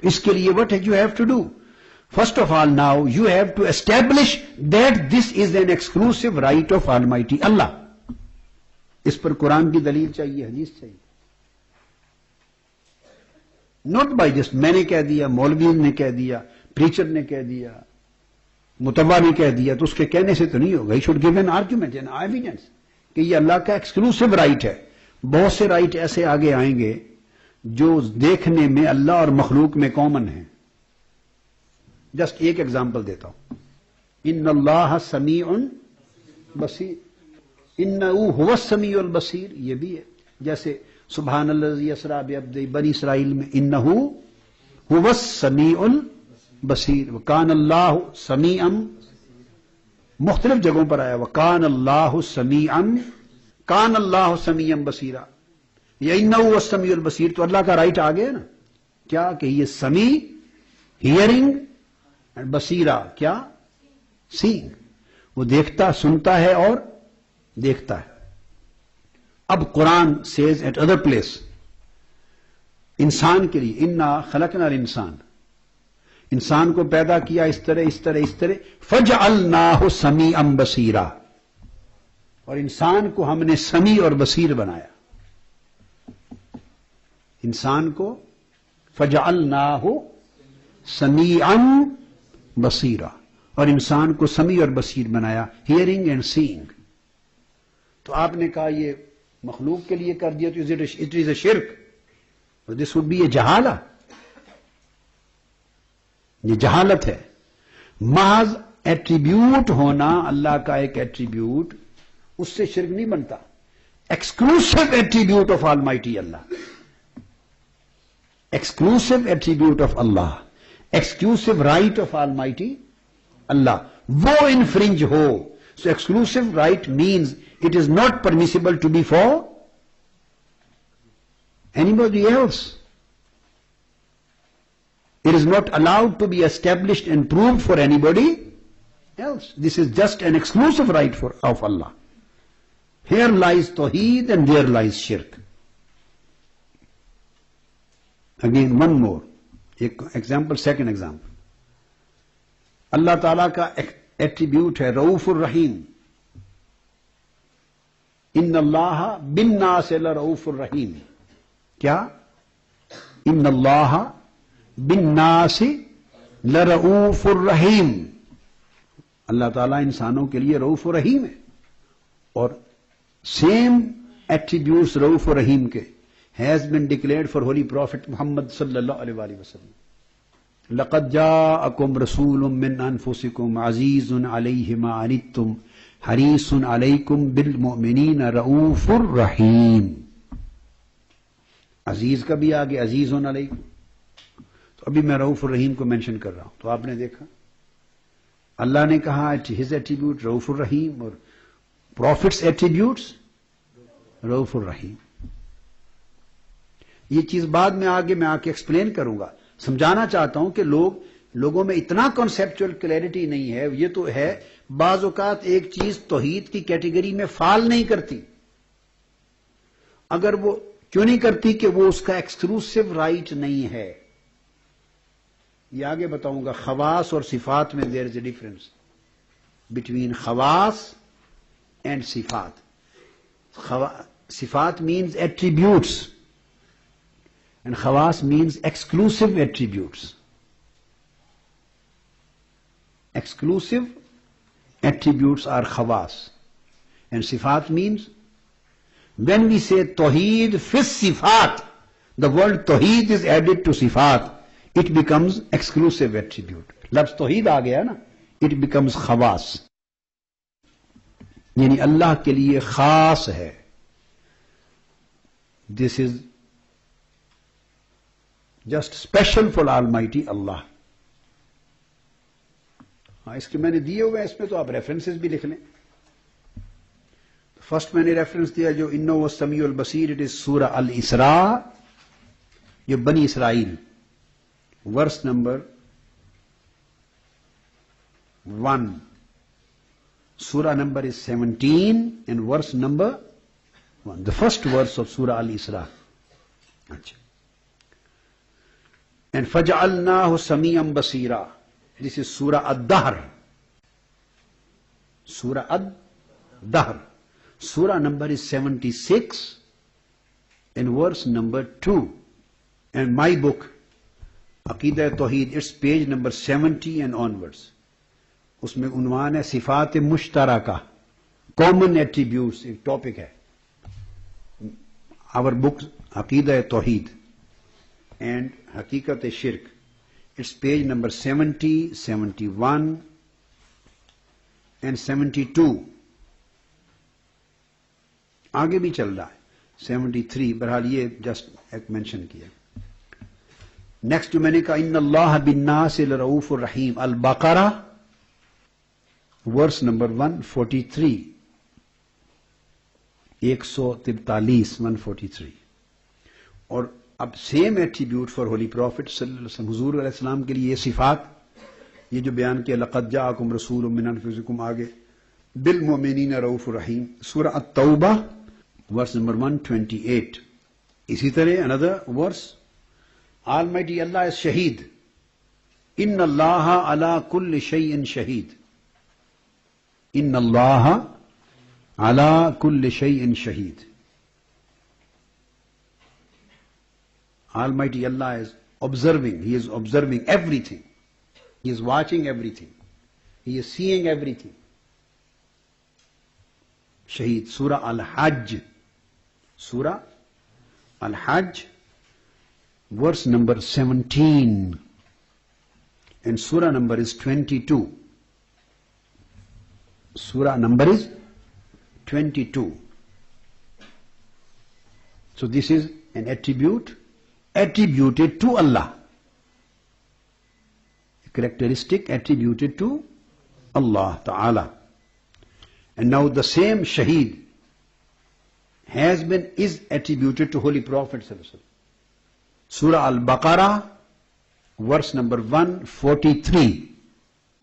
इसके लिए what you have to do? First of all, now you have to establish that this is an exclusive right of Almighty Allah. इस पर कुरान की दलील चाहिए, हदीस चाहिए। Not by just मैंने कह दिया, मौलवी ने कह दिया, प्रीचर ने कह दिया, मुतव्वा ने कह दिया, तो उसके कहने से तो नहीं होगा। He should give an argument, an evidence कि ये अल्लाह का एक्सक्लूसिव राइट है। बहुत से राइट ऐसे आगे आएंगे जो देखने में अल्लाह और मखलूक में कॉमन है। जस्ट एक एग्जांपल देता हूं, इन्नल्लाह समीउन बसीर, इन्नहु हुवस समीउल बसीर, ये भी है। जैसे सुब्हानल्लाज़ी अस्रा बिअब्दी बनी इसराइल में इन्नहु हुवस समीउल बसीर, व कान अल्लाहु समीअम, मुख्तलिफ जगहों पर आया, व कान अल्लाहु समीअम, कान अल्लाहु समीअम बसीरा, या इन्नहु वस्समीउल बसीर। तो अल्लाह का राइट आ गया ना, क्या कि ये समी हियरिंग एंड बसीरा क्या सीइंग, वो देखता सुनता है और देखता है। अब Quran says eight other place इंसान के लिए, इन्ना खलकनल इंसान, इंसान को पैदा किया इस तरह इस तरह इस तरह, फजअलनाहु समीअम बसीरा, और इंसान को हमने समी और बसीर बनाया। इंसान को फजअलनाहु समीअन बसीरा, और इंसान को समी और बसीर बनाया, हियरिंग एंड सीइंग। तो आपने कहा ये मखलूक के लिए कर दिया तो इट इज अ शिर्क, और दिस वुड बी ए जहाला, ये जहालत है। महज एट्रीब्यूट होना अल्लाह का एक एट्रीब्यूट, उससे शिर्क नहीं बनता। Exclusive attribute of almighty Allah, exclusive attribute of Allah, exclusive right of Almighty Allah, वो infringe हो। So exclusive right means it is not permissible to be for anybody else. It is not allowed to be established and proved for anybody else. This is just an exclusive right of Allah. Here lies Tauhid and there lies shirk. Again, one more. एक example, second example, अल्लाह ताला का attribute है रऊफुर रहीम। इन्नल्लाह बिन्नास लरऊफुर रहीम। क्या? इन्नल्लाह बिन्नास लरऊफुर रहीम। अल्लाह ताला इंसानों के लिए रऊफुर रहीम है, और सेम एट्रीब्यूट्स रऊफुर रहीम के has been declared for Holy Prophet Muhammad sallallahu alaihi wasallam. लक़द जाअकुम रसूलुम मिन अनफुसिकुम अज़ीज़ुन अलैहि मा अनित्तुम हरीसुन अलैकुम बिल मुमिनीन रऊफुर रहीम। अजीज का भी आगे अजीज़ुन अलैकुम, तो अभी मैं रऊफुर रहीम को मेंशन कर रहा हूं। तो आपने देखा अल्लाह ने कहा हिज एट्रीब्यूट रऊफुर रहीम, और प्रॉफिट्स एट्रीब्यूट्स रऊफुर रहीम। ये चीज बाद में आगे मैं आके एक्सप्लेन करूंगा। समझाना चाहता हूं कि लोगों में इतना कॉन्सेप्चुअल क्लैरिटी नहीं है। ये तो है बाज औकात एक चीज तौहीद की कैटेगरी में फाल नहीं करती। अगर वो क्यों नहीं करती कि वो उसका एक्सक्लूसिव राइट नहीं है। ये आगे बताऊंगा। खवास और सिफात में there is a difference. between khawas and sifat. Sifat means attributes and khawas means exclusive attributes. Exclusive attributes are khawas. And sifat means, when we say Tauhid fi sifat, the word Tauhid is added to sifat, it becomes exclusive attribute. Labs Tauhid aa gaya na, it becomes khawas. Yani Allah ke liye khas hai. This is just special for Almighty Allah. हाँ, इसके मैंने दिए हुए हैं, इसमें तो आप references भी लिख लें. फर्स्ट मैंने रेफरेंस दिया जो इन्नो व समीउल बसीर, इट इज सूरा अल इसरा, जो बनी इसराइल, verse number 1. Surah number is 17 and verse number 1. The first verse of Surah Al-Isra. And فَجَعَلْنَاهُ سَمِيًّا بَصِيرًا. This is Surah Ad-Dahr. Surah Ad-Dahr. Surah number is 76 and verse number 2. And my book, Aqidah Tauhid, it's page number 70 and onwards. उसमें उन्वान है सिफात मुश्तरका, common attributes, एक topic है. Our book अकीदा तौहीद and हकीकत शिर्क, it's page number 70, 71 and 72. आगे भी चल रहा है 73. बहरहाल ये जस्ट एक मेंशन किया. नेक्स्ट मैंने कहा इन्नल्लाह बिन्नास लरऊफुर रहीम, अल बकरा वर्स नंबर 143, 143. और अब same attribute for holy profit सल्लल्लाहु अलैहि वसल्लम, हुजूर अलैहि सलाम के लिए ये सिफात, ये जो बयान किया लक़द जाअकुम रसूलुम मिन अनफुसिकुम, आगे बिल मुमिनीना रऊफुर रहीम, सूरह अत-तौबा वर्स नंबर 128. इसी तरह another verse, almighty Allah is शहीद, इन्नल्लाह अला कुल्लि शैइन शहीद, इन्नल्लाह अला कुल्लि शैइन शहीद. Almighty Allah is observing, He is observing everything. He is watching everything. He is seeing everything. Shaheed, Surah Al-Hajj. Surah Al-Hajj, verse number 17. And Surah number is 22. Surah number is 22. So this is an attribute attributed to Allah. A characteristic attributed to Allah Ta'ala. And now the same Shaheed is attributed to Holy Prophet Sallallahu Alaihi Wasallam. Surah Al-Baqarah, verse number 143.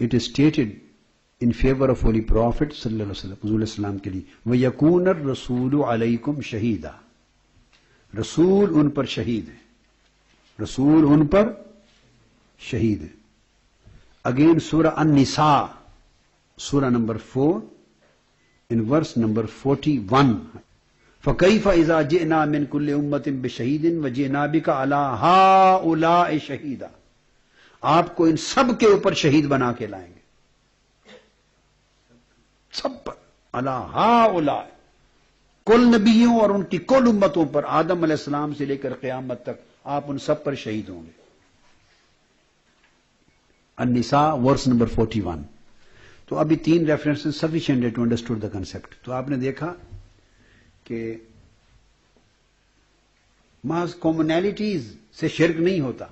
It is stated in favor of Holy Prophet Sallallahu Alaihi Wasallam ke liye, وَيَكُونَ الرَّسُولُ عَلَيْكُمْ شَهِيدًا. रसूल उन पर शहीद है, रसूल उन पर शहीद है. अगेन सूरह अन-निसा, सूरह नंबर 4 in verse number 41. فَكَيْفَ إِذَا جِئْنَا مِنْ كُلِّ أُمَّةٍ بِشَهِيدٍ وَجِئْنَا بِكَ عَلَى هَؤُلَاءِ شَهِيدًا. आपको इन सब के ऊपर शहीद बना के लाएंगे, सब पर. अला हाउला, कुल नबियों और उनकी कुल उम्मतों पर, आदम अलैहिस्सलाम से लेकर क़यामत तक आप उन सब पर शहीद होंगे. An-Nisa verse number 41. तो अभी 3 रेफरेंसेस सफिशिएंट है टू अंडरस्टूड द कंसेप्ट. तो आपने देखा कि महज कॉमनैलिटीज से शिर्क नहीं होता.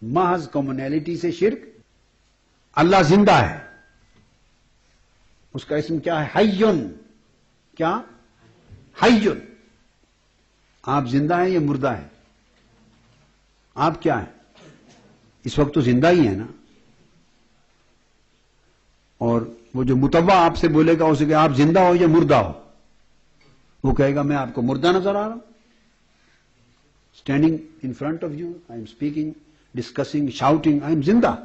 महज कॉमनैलिटी से शिर्क, अल्लाह जिंदा है, उसका इसम क्या है? हय्युन. क्या? हय्युन. आप जिंदा हैं या मुर्दा हैं? आप क्या हैं? इस वक्त तो जिंदा ही है ना. और वो जो मुतव्वा आपसे बोलेगा उसे कि आप जिंदा हो या मुर्दा हो, वो कहेगा मैं आपको मुर्दा नजर आ रहा हूं. Standing in front of you, I am speaking, discussing, shouting, I am जिंदा.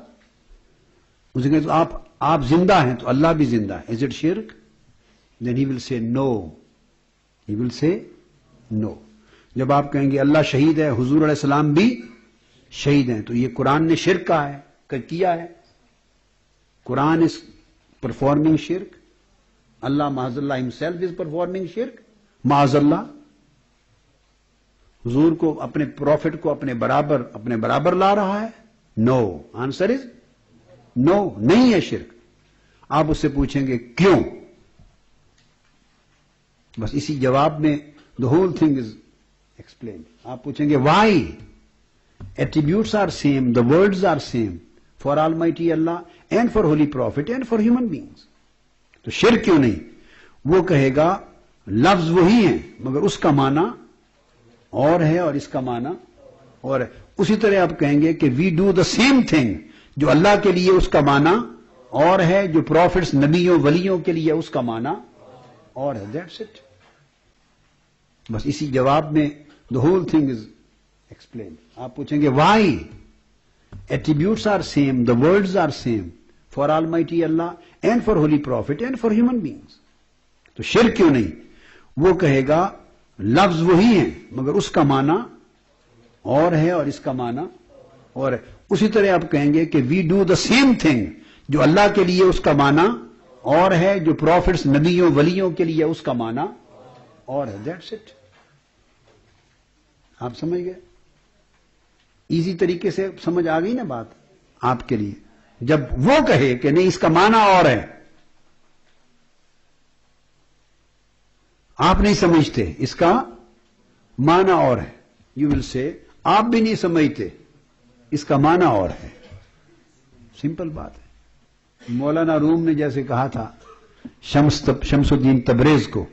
उसे कहे तो आप आप जिंदा हैं तो अल्लाह भी जिंदा है, इज इट शिर्क? Then he will say no, he will say no. जब आप कहेंगे अल्लाह शहीद है, हुजूर अलैहिस्सलाम भी शहीद हैं, तो ये कुरान ने शिर्क कहा है, किया है। कुरान इज परफॉर्मिंग शिर्क, अल्लाह माज़अल्लाह हिमसेल्फ इज परफॉर्मिंग शिर्क, माज़अल्लाह। हुजूर को, अपने प्रॉफिट को अपने बराबर ला रहा है? नो, आंसर इज नो, नहीं है शिर्क। आप उससे पूछेंगे क्यों? बस इसी जवाब में the whole thing is explain. आप पूछेंगे why? Attributes are same, the words are same for almighty Allah and for holy prophet and for human beings, तो शिर्क क्यों नहीं? वो कहेगा लफ्ज वही है मगर उसका माना और है और इसका माना और है। उसी तरह आप कहेंगे कि we do the same thing, जो अल्लाह के लिए उसका माना और है, जो प्रॉफिट्स नबियों वलियों के लिए उसका माना और है, दैट्स इट। बस इसी जवाब में the whole thing is explain. आप पूछेंगे why? Attributes are same, the words are same for almighty Allah and for holy prophet and for human beings, तो शिर्क क्यों नहीं? वो कहेगा लफ्ज वही है मगर उसका माना और है और इसका माना और है। उसी तरह आप कहेंगे कि we do the same thing, जो अल्लाह के लिए उसका माना और है, जो प्रॉफिट्स नबियों वलियों के लिए उसका माना और है, दैट्स इट। आप समझ गए? इजी तरीके से समझ आ गई ना बात आपके लिए। जब वो कहे कि नहीं इसका माना और है, आप नहीं समझते, इसका माना और है, यू विल से आप भी नहीं समझते, इसका माना और है। सिंपल बात है। मौलाना रूम ने जैसे कहा था शमसुद्दीन तबरेज को,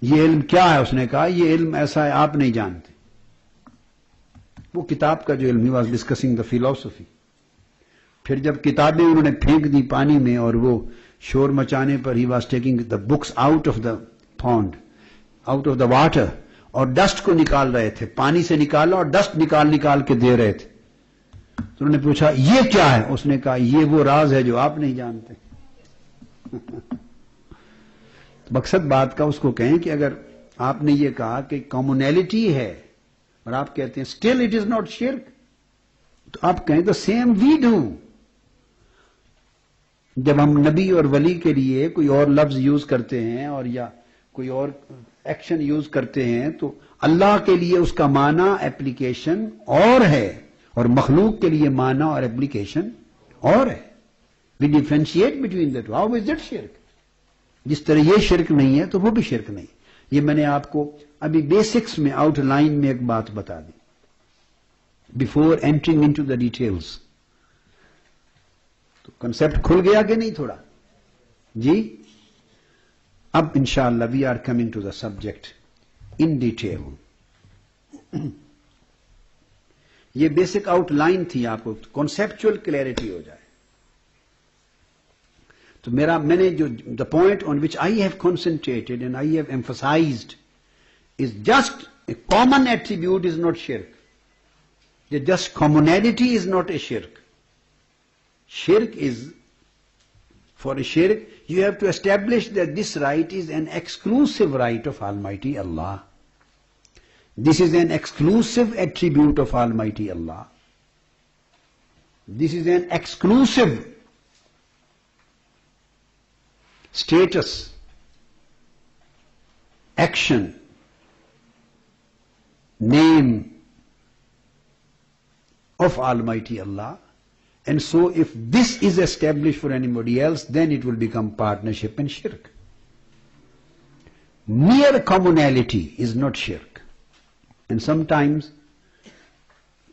ये इल्म क्या है? उसने कहा ये इल्म ऐसा है आप नहीं जानते। वो किताब का जो इल्म, he was discussing the philosophy. फिर जब किताबें उन्होंने फेंक दी पानी में और वो शोर मचाने पर he was taking the books out of the pond, out of the water, और डस्ट को निकाल रहे थे, पानी से निकाला और डस्ट निकाल के दे रहे थे। तो उन्होंने पूछा ये क्या है? उसने कहा ये वो राज है जो आप नहीं जानते। मकसद बात का उसको कहें कि अगर आपने ये कहा कि कॉमनैलिटी है और आप कहते हैं स्टिल इट इज नॉट शिर्क, तो आप कहें द सेम वी डू। जब हम नबी और वली के लिए कोई और लफ्ज यूज करते हैं और या कोई और एक्शन यूज करते हैं, तो अल्लाह के लिए उसका माना एप्लीकेशन और है और मखलूक के लिए माना और एप्लीकेशन और है। We differentiate between the two. How is it शिर्क? जिस तरह ये शिर्क नहीं है तो वो भी शिर्क नहीं। ये मैंने आपको अभी बेसिक्स में, आउटलाइन में एक बात बता दी before entering into the details. तो कंसेप्ट खुल गया कि नहीं थोड़ा जी? अब इंशाअल्लाह we are coming to the subject in detail. ये बेसिक आउटलाइन थी, आपको कॉन्सेप्चुअल क्लैरिटी हो जाए। तो मैंने जो the point on which I have concentrated and I have emphasized is just a common attribute is not शिर्क। Just commonality is not a शिर्क। Shirk is, for a shirk, you have to establish that this right is an exclusive right of Almighty Allah. This is an exclusive attribute of Almighty Allah. This is an exclusive status, action, name of Almighty Allah. And so if this is established for anybody else, then it will become partnership and shirk. Mere commonality is not shirk. And sometimes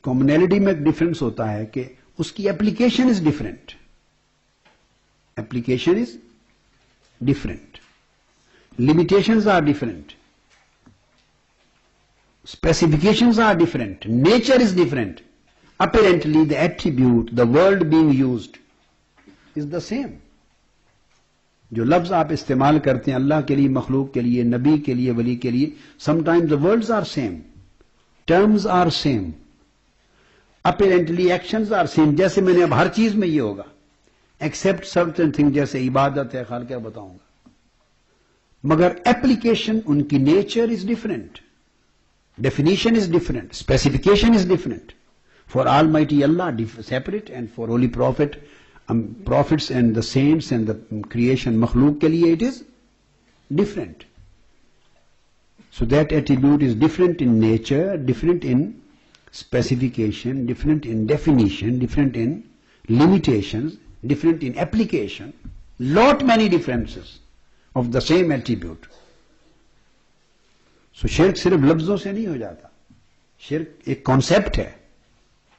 commonality में एक difference होता है कि उसकी application is different. Application is different. Limitations are different. Specifications are different. Nature is different. Apparently the attribute, the word being used is the same. जो लफ्ज आप इस्तेमाल करते हैं अल्लाह के लिए, मखलूक के लिए, नबी के लिए, वली के लिए, sometimes the words are same, terms are same, apparently actions are same. जैसे मैंने अब हर चीज में ये होगा, एक्सेप्ट सर्टेन थिंग, जैसे इबादत है, खाल क्या बताऊंगा, मगर एप्लीकेशन उनकी nature is different, definition is different, specification is different. For almighty Allah separate, and for holy profit, prophets and the saints and the creation makhluk ke liye it is different. So that attribute is different in nature, different in specification, different in definition, different in limitations, different in application. Lot many differences of the same attribute. So shirk सिर्फ लफ्जों से नहीं हो जाता, शिर्क एक concept है.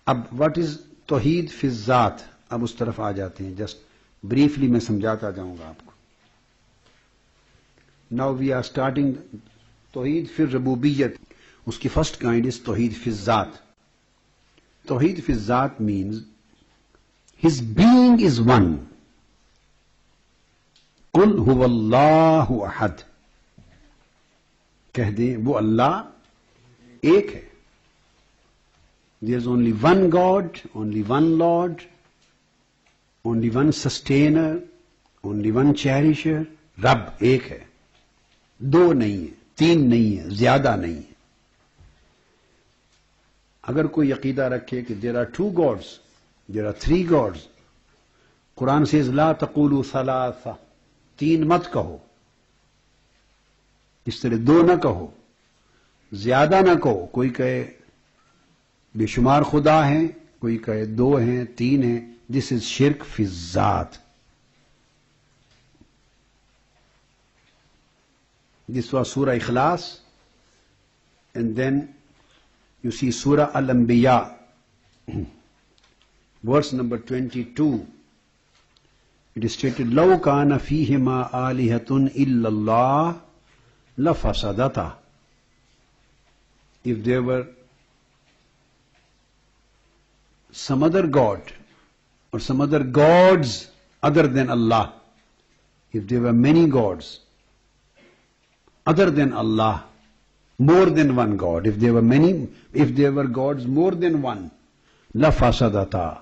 अब what is तौहीद फी ज़ात, अब उस तरफ आ जाते हैं. जस्ट ब्रीफली मैं समझाता जाऊंगा आपको. नाउ वी आर स्टार्टिंग तौहीद फिर रबूबियत. उसकी फर्स्ट काइंड इज तौहीद फिर ज़ात. तौहीद फिर ज़ात means his being is one. कुल हुवल्लाहु अहद, कह दें वो अल्लाह एक है. There is only one God, only one Lord, only one sustainer, only one cherisher. रब एक है, दो नहीं है, तीन नहीं है, ज्यादा नहीं है. अगर कोई अकीदा रखे कि there are two gods, there are three gods, Quran से ला तक़ूलू सलासा, तीन मत कहो, इस तरह दो न कहो, ज्यादा न कहो. कोई कहे बेशुमार खुदा हैं, कोई कहे दो हैं, तीन हैं. दिस इज शिर्क फी ज़ात. दिस वाज सूरह इखलास, एंड देन यू सी सूरह अल अंबिया, verse number 22. It is stated लौ कान फीहिमा आलिहतुन इल्लल्लाह लफसदता. If there were some other God or some other gods other than Allah, if there were many gods other than Allah, more than one God, if there were gods more than one, la fasadata,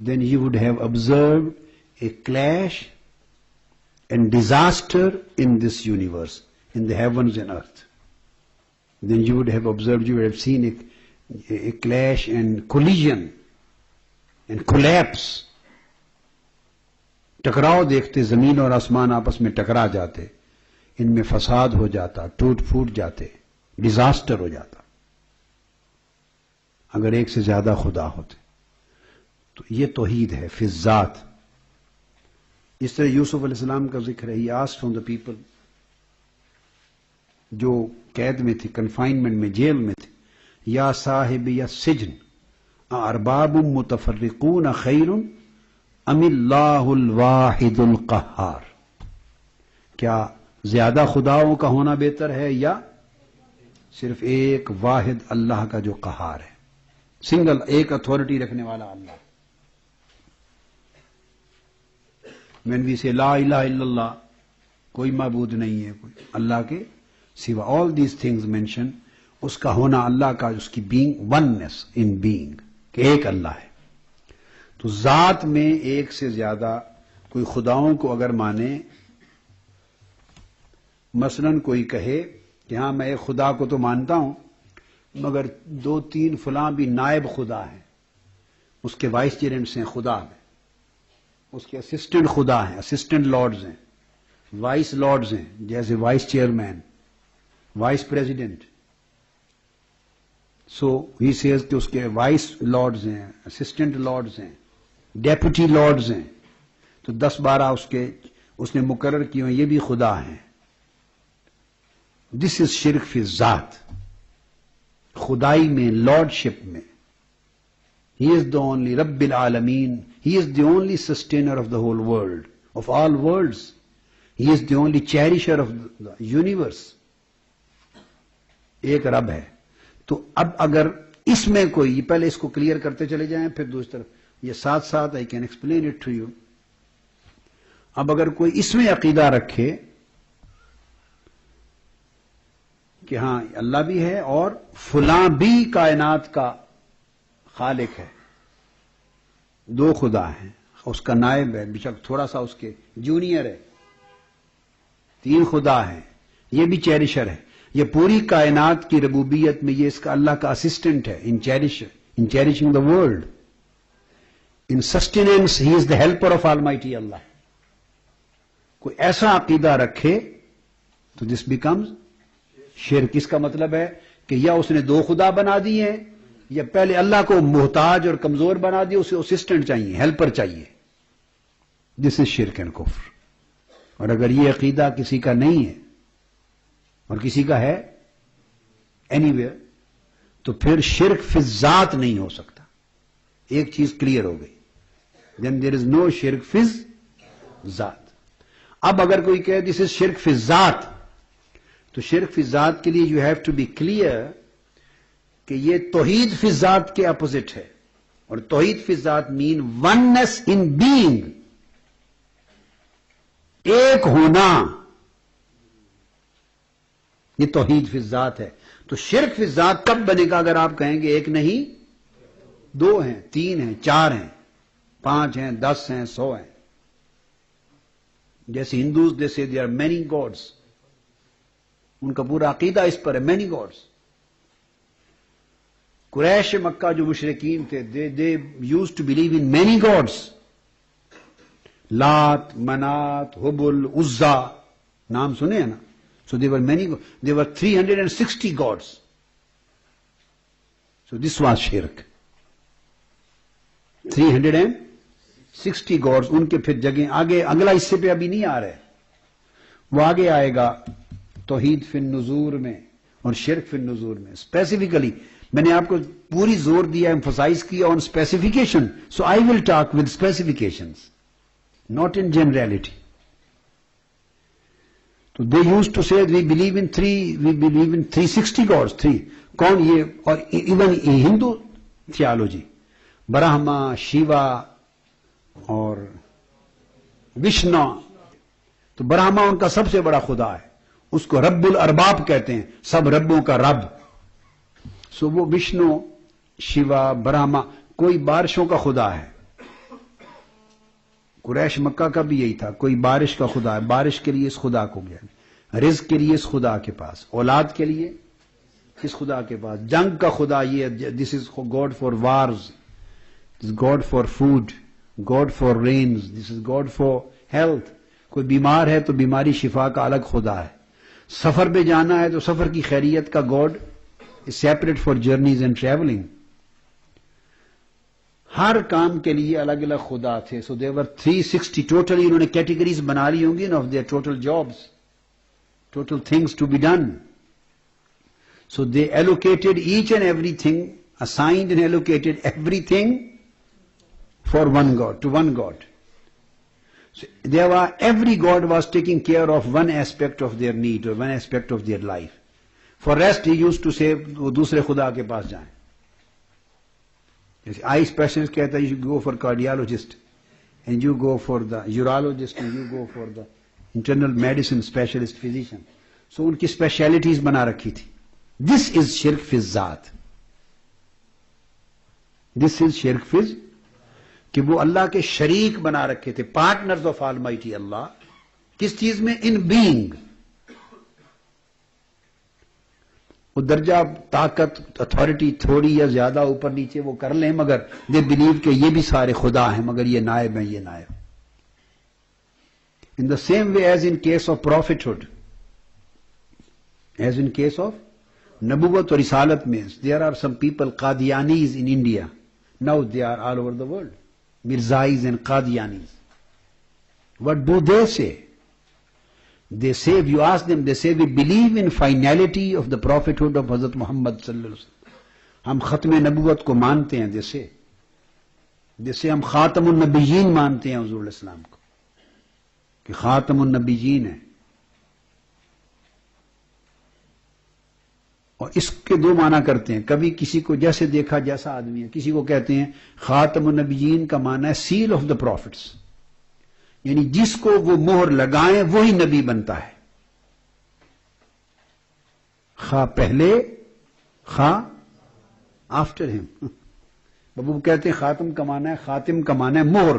then you would have observed a clash and disaster in this universe, in the heavens and earth. Then you would have observed, you would have seen a clash and collision and collapse. टकराव देखते, जमीन और आसमान आपस में टकरा जाते, इनमें फसाद हो जाता, टूट फूट जाते, डिजास्टर हो जाता अगर एक से ज्यादा खुदा होते. तो ये तौहीद है फिज़ात. इस तरह यूसुफ अलैहिस्सलाम का जिक्र है. He asked from the people जो कैद में थे, कन्फाइनमेंट में, जेल में थे, या साहिब या सिजन अरबाबुम मुतफर्रिकून खैरुन अमिल्लाहुल वाहिदुल क़हार. क्या ज्यादा खुदाओं का होना बेहतर है या सिर्फ एक वाहिद अल्लाह का जो क़हार है, सिंगल, एक अथॉरिटी रखने वाला अल्लाह. When we say ला इलाहा इल्लल्लाह, कोई माबूद नहीं है कोई अल्लाह के सिवा, ऑल दीज थिंग्स मेंशन, उसका होना अल्लाह का, उसकी बीइंग, वननेस इन बीइंग, कि एक अल्लाह है. तो जात में एक से ज्यादा कोई खुदाओं को अगर माने, मसलन कोई कहे कि हाँ मैं एक खुदा को तो मानता हूं मगर दो तीन फलां भी नायब खुदा हैं, उसके वाइस चेरेंट्स हैं खुदा में, उसके असिस्टेंट खुदा हैं, असिस्टेंट लॉर्ड्स हैं, वाइस लॉर्ड्स हैं, जैसे vice chairman, vice president. So he says कि उसके वाइस लॉर्ड्स हैं, असिस्टेंट लॉर्ड्स हैं, डेप्यूटी लॉर्ड्स हैं. तो 10-12 उसने मुकर्रर किए हैं, ये भी खुदा हैं. दिस इज शिर्क फी ज़ात. खुदाई में, लॉर्डशिप में. He is the only Rabbil Alameen. He is the only sustainer of the whole world, of all worlds. He is the only cherisher of the universe. एक रब है. तो अब अगर इसमें कोई, पहले इसको क्लियर करते चले जाएं, फिर दूसरी तरफ ये साथ साथ I can explain it to you. अब अगर कोई इसमें अकीदा रखे कि हां अल्लाह भी है और फुलां भी कायनात का खालिक है, दो खुदा हैं, उसका नायब है, बेशक थोड़ा सा उसके जूनियर है। 3 खुदा हैं, ये भी चेरिशर है। ये पूरी कायनात की रबूबियत में ये इसका अल्लाह का असिस्टेंट है in cherishing the world. In sustenance he is the helper of almighty अल्लाह। कोई ऐसा अकीदा रखे तो दिस बिकम्स शिर्क। इसका मतलब है कि या उसने 2 खुदा बना दिए हैं, या पहले अल्लाह को मोहताज और कमजोर बना दिया, उसे असिस्टेंट चाहिए, हेल्पर चाहिए। दिस इज शिर्क एंड कुफ्र। और अगर ये अकीदा किसी का नहीं है और किसी का है एनीवेयर, तो फिर शिर्क फिजात नहीं हो सकता। एक चीज क्लियर हो गई, देन देयर इज नो शिर्क फिज जात। अब अगर कोई कहे दिस इज शिर्क फिजात, तो शिर्क फिजात के लिए you have to be clear कि ये तौहीद फिजात के अपोजिट है। और तौहीद फिजात मीन वननेस इन बीइंग, एक होना, ये तौहीद फिजात है। तो शिर्क फिजात कब बनेगा अगर आप कहेंगे एक नहीं 2 हैं, 3 हैं, 4 हैं, 5 हैं, 10 हैं, 100 हैं। जैसे हिंदूज दे से देयर आर मेनी गॉड्स, उनका पूरा अकीदा इस पर है, मेनी गॉड्स। कुरैश मक्का जो मुशरिकीन थे, they used to believe in many gods. Lat, Manat, हुबुल, उज्जा, नाम सुने हैं ना? So there were many, there were 360 gods. So this was shirk. 360 gods, उनके फिर जगह आगे, अगला हिस्से पे अभी नहीं आ रहे, वो आगे आएगा तौहीद फिन नुजूर में और शिर्क फिन नुजूर में। स्पेसिफिकली मैंने आपको पूरी जोर दिया, एम्फोसाइज किया on specification. So I will talk with specifications, not in generality. So they used to say we believe in 360 gods, 3 कौन ये? और इवन हिंदू थियोलॉजी ब्रह्मा, शिवा और विष्णु, तो ब्रह्मा उनका सबसे बड़ा खुदा है, उसको रब्बुल अरबाब कहते हैं, सब रब्बों का रब। सो वो विष्णु, शिवा, ब्रह्मा, कोई बारिशों का खुदा है। कुरैश मक्का का भी यही था, कोई बारिश का खुदा है, बारिश के लिए इस खुदा को गया, रिज्क के लिए इस खुदा के पास, औलाद के लिए इस खुदा के पास, जंग का खुदा ये, this is god for wars, this god for food, god for rains, this is god for health. कोई बीमार है तो बीमारी शिफा का अलग खुदा है। सफर पे जाना है तो सफर की खैरियत का God is separate for journeys and travelling. हर काम के लिए अलग अलग खुदा थे। सो देवर 360 टोटली इन्होंने कैटेगरीज बना ली होंगी of their total jobs, total things to be done. So they allocated each and everything, assigned and allocated everything for one god, to one god. There were, every god was taking care of one aspect of their need or one aspect of their life. For rest he used to say वो दूसरे खुदा के पास जाएं। जैसे eye specialist कहता है you go for cardiologist and you go for the urologist and you go for the internal medicine specialist physician. So उनकी specialities बना रखी थी। This is shirk fi ज़ात। This is shirk fi कि वो अल्लाह के शरीक बना रखे थे, पार्टनर्स ऑफ ऑलमाइटी अल्लाह। किस चीज में? In being. वो दर्जा, ताकत, अथॉरिटी थोड़ी या ज्यादा ऊपर नीचे वो कर लें, मगर दे बिलीव कि ये भी सारे खुदा हैं, मगर ये नायब हैं, ये नायब। In the same way as in case of prophethood, as in case of नबुवत और रिसालत में, there are some people Qadianis in India, now they are all over the world, Mirzais and Qadianis. What do they say? They say, if you ask them, they say, we believe in finality of the prophethood of Hazrat Muhammad sallallahu alaihi wasallam. हम खत्म नबूवत को मानते हैं, जैसे हम खातमुन नबीयीन मानते हैं हुजूर इस्लाम को, कि खातमुन नबीयीन है। और इसके 2 माना करते हैं, कभी किसी को जैसे देखा जैसा आदमी है, किसी को कहते हैं खातमुन नबीयीन का माना है सील ऑफ द प्रॉफिट्स, यानी जिसको वो मोहर लगाएं वही नबी बनता है, खा पहले खा आफ्टर हिम। बाबू कहते हैं खातम का माना है, खातिम का माना है मोहर,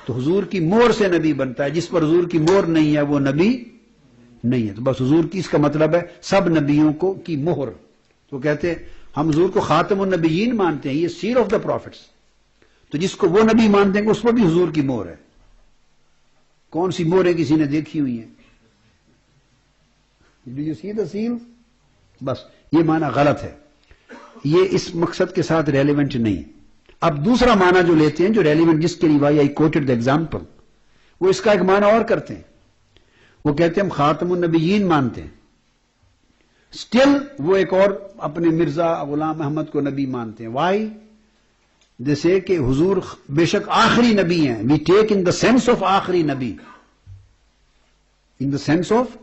तो हुजूर की मोहर से नबी बनता है, जिस पर हुजूर की मोहर नहीं है वो नबी नहीं है। तो बस हुजूर की इसका मतलब है सब नबियों को की मोहर। तो कहते हैं हम हुजूर को खातमुन नबियीन मानते हैं, ये सील ऑफ द प्रॉफिट्स। तो जिसको वो नबी मानते हैं उस पर भी हुजूर की मोहर है। कौन सी मोहरें किसी ने देखी हुई है? Do you see the seal? बस ये माना गलत है, ये इस मकसद के साथ रेलिवेंट नहीं। अब दूसरा माना जो लेते हैं, जो रेलिवेंट, जिसके लिए आई कोटेड द एग्जाम्पल, वो इसका एक माना और करते हैं। वो कहते हैं हम खातमुन नबियीन मानते हैं, स्टिल वो एक और अपने मिर्जा गुलाम अहमद को नबी मानते हैं। वाई? जैसे कि हुजूर बेशक आखिरी नबी हैं, we take in the sense of आखिरी नबी, इन द सेंस ऑफ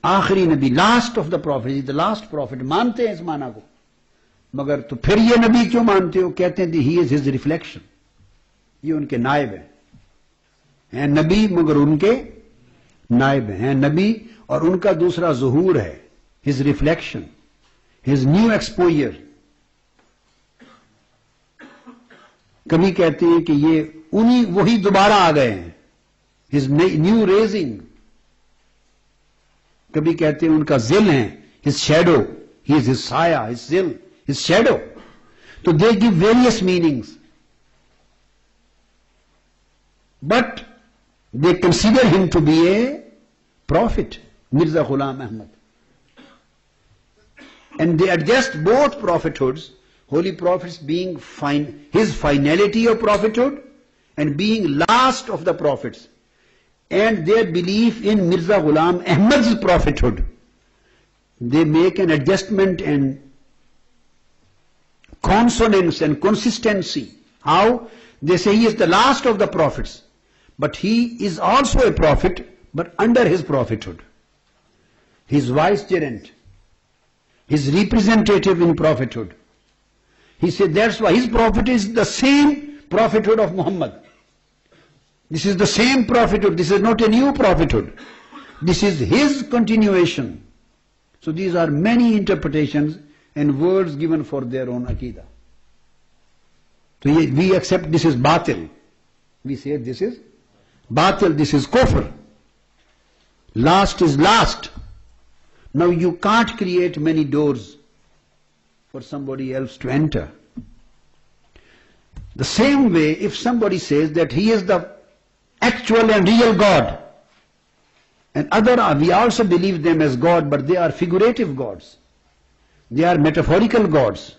आखिरी नबी, last of the prophet, is the last prophet, मानते हैं इस माना को। मगर तो फिर ये नबी क्यों मानते हो? कहते हैं ही इज हिज रिफ्लेक्शन, ये उनके नायब हैं नबी, मगर उनके नायब हैं नबी, और उनका दूसरा ज़ुहूर है, his reflection, his new exposure. कभी कहते हैं कि ये उन्हीं वही दोबारा आ गए हैं, हिज न्यू रेजिंग। कभी कहते हैं उनका जिल है, his shadow, he is his साया, हिज जिल, his shadow. So they give various meanings, but they consider him to be a prophet, Mirza Ghulam Ahmad, and they adjust both prophethoods, holy prophets being his finality of prophethood and being last of the prophets, and their belief in Mirza Ghulam Ahmad's prophethood. They make an adjustment and consonance and consistency. How? They say he is the last of the prophets, but he is also a prophet, but under his prophethood. His vicegerent, his representative in prophethood. He said that's why his prophet is the same prophethood of Muhammad. This is the same prophethood. This is not a new prophethood. This is his continuation. So these are many interpretations and words given for their own Aqidah. So we accept this is batil. We say this is batil, this is kufr. Last is last. Now you can't create many doors for somebody else to enter. The same way, if somebody says that he is the actual and real God, and we also believe them as God, but they are figurative gods. They are metaphorical gods.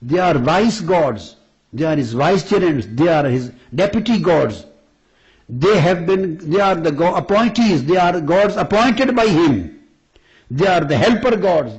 They are vice gods. They are his vicegerents. They are his deputy gods. They are the appointees. They are gods appointed by him. They are the helper gods.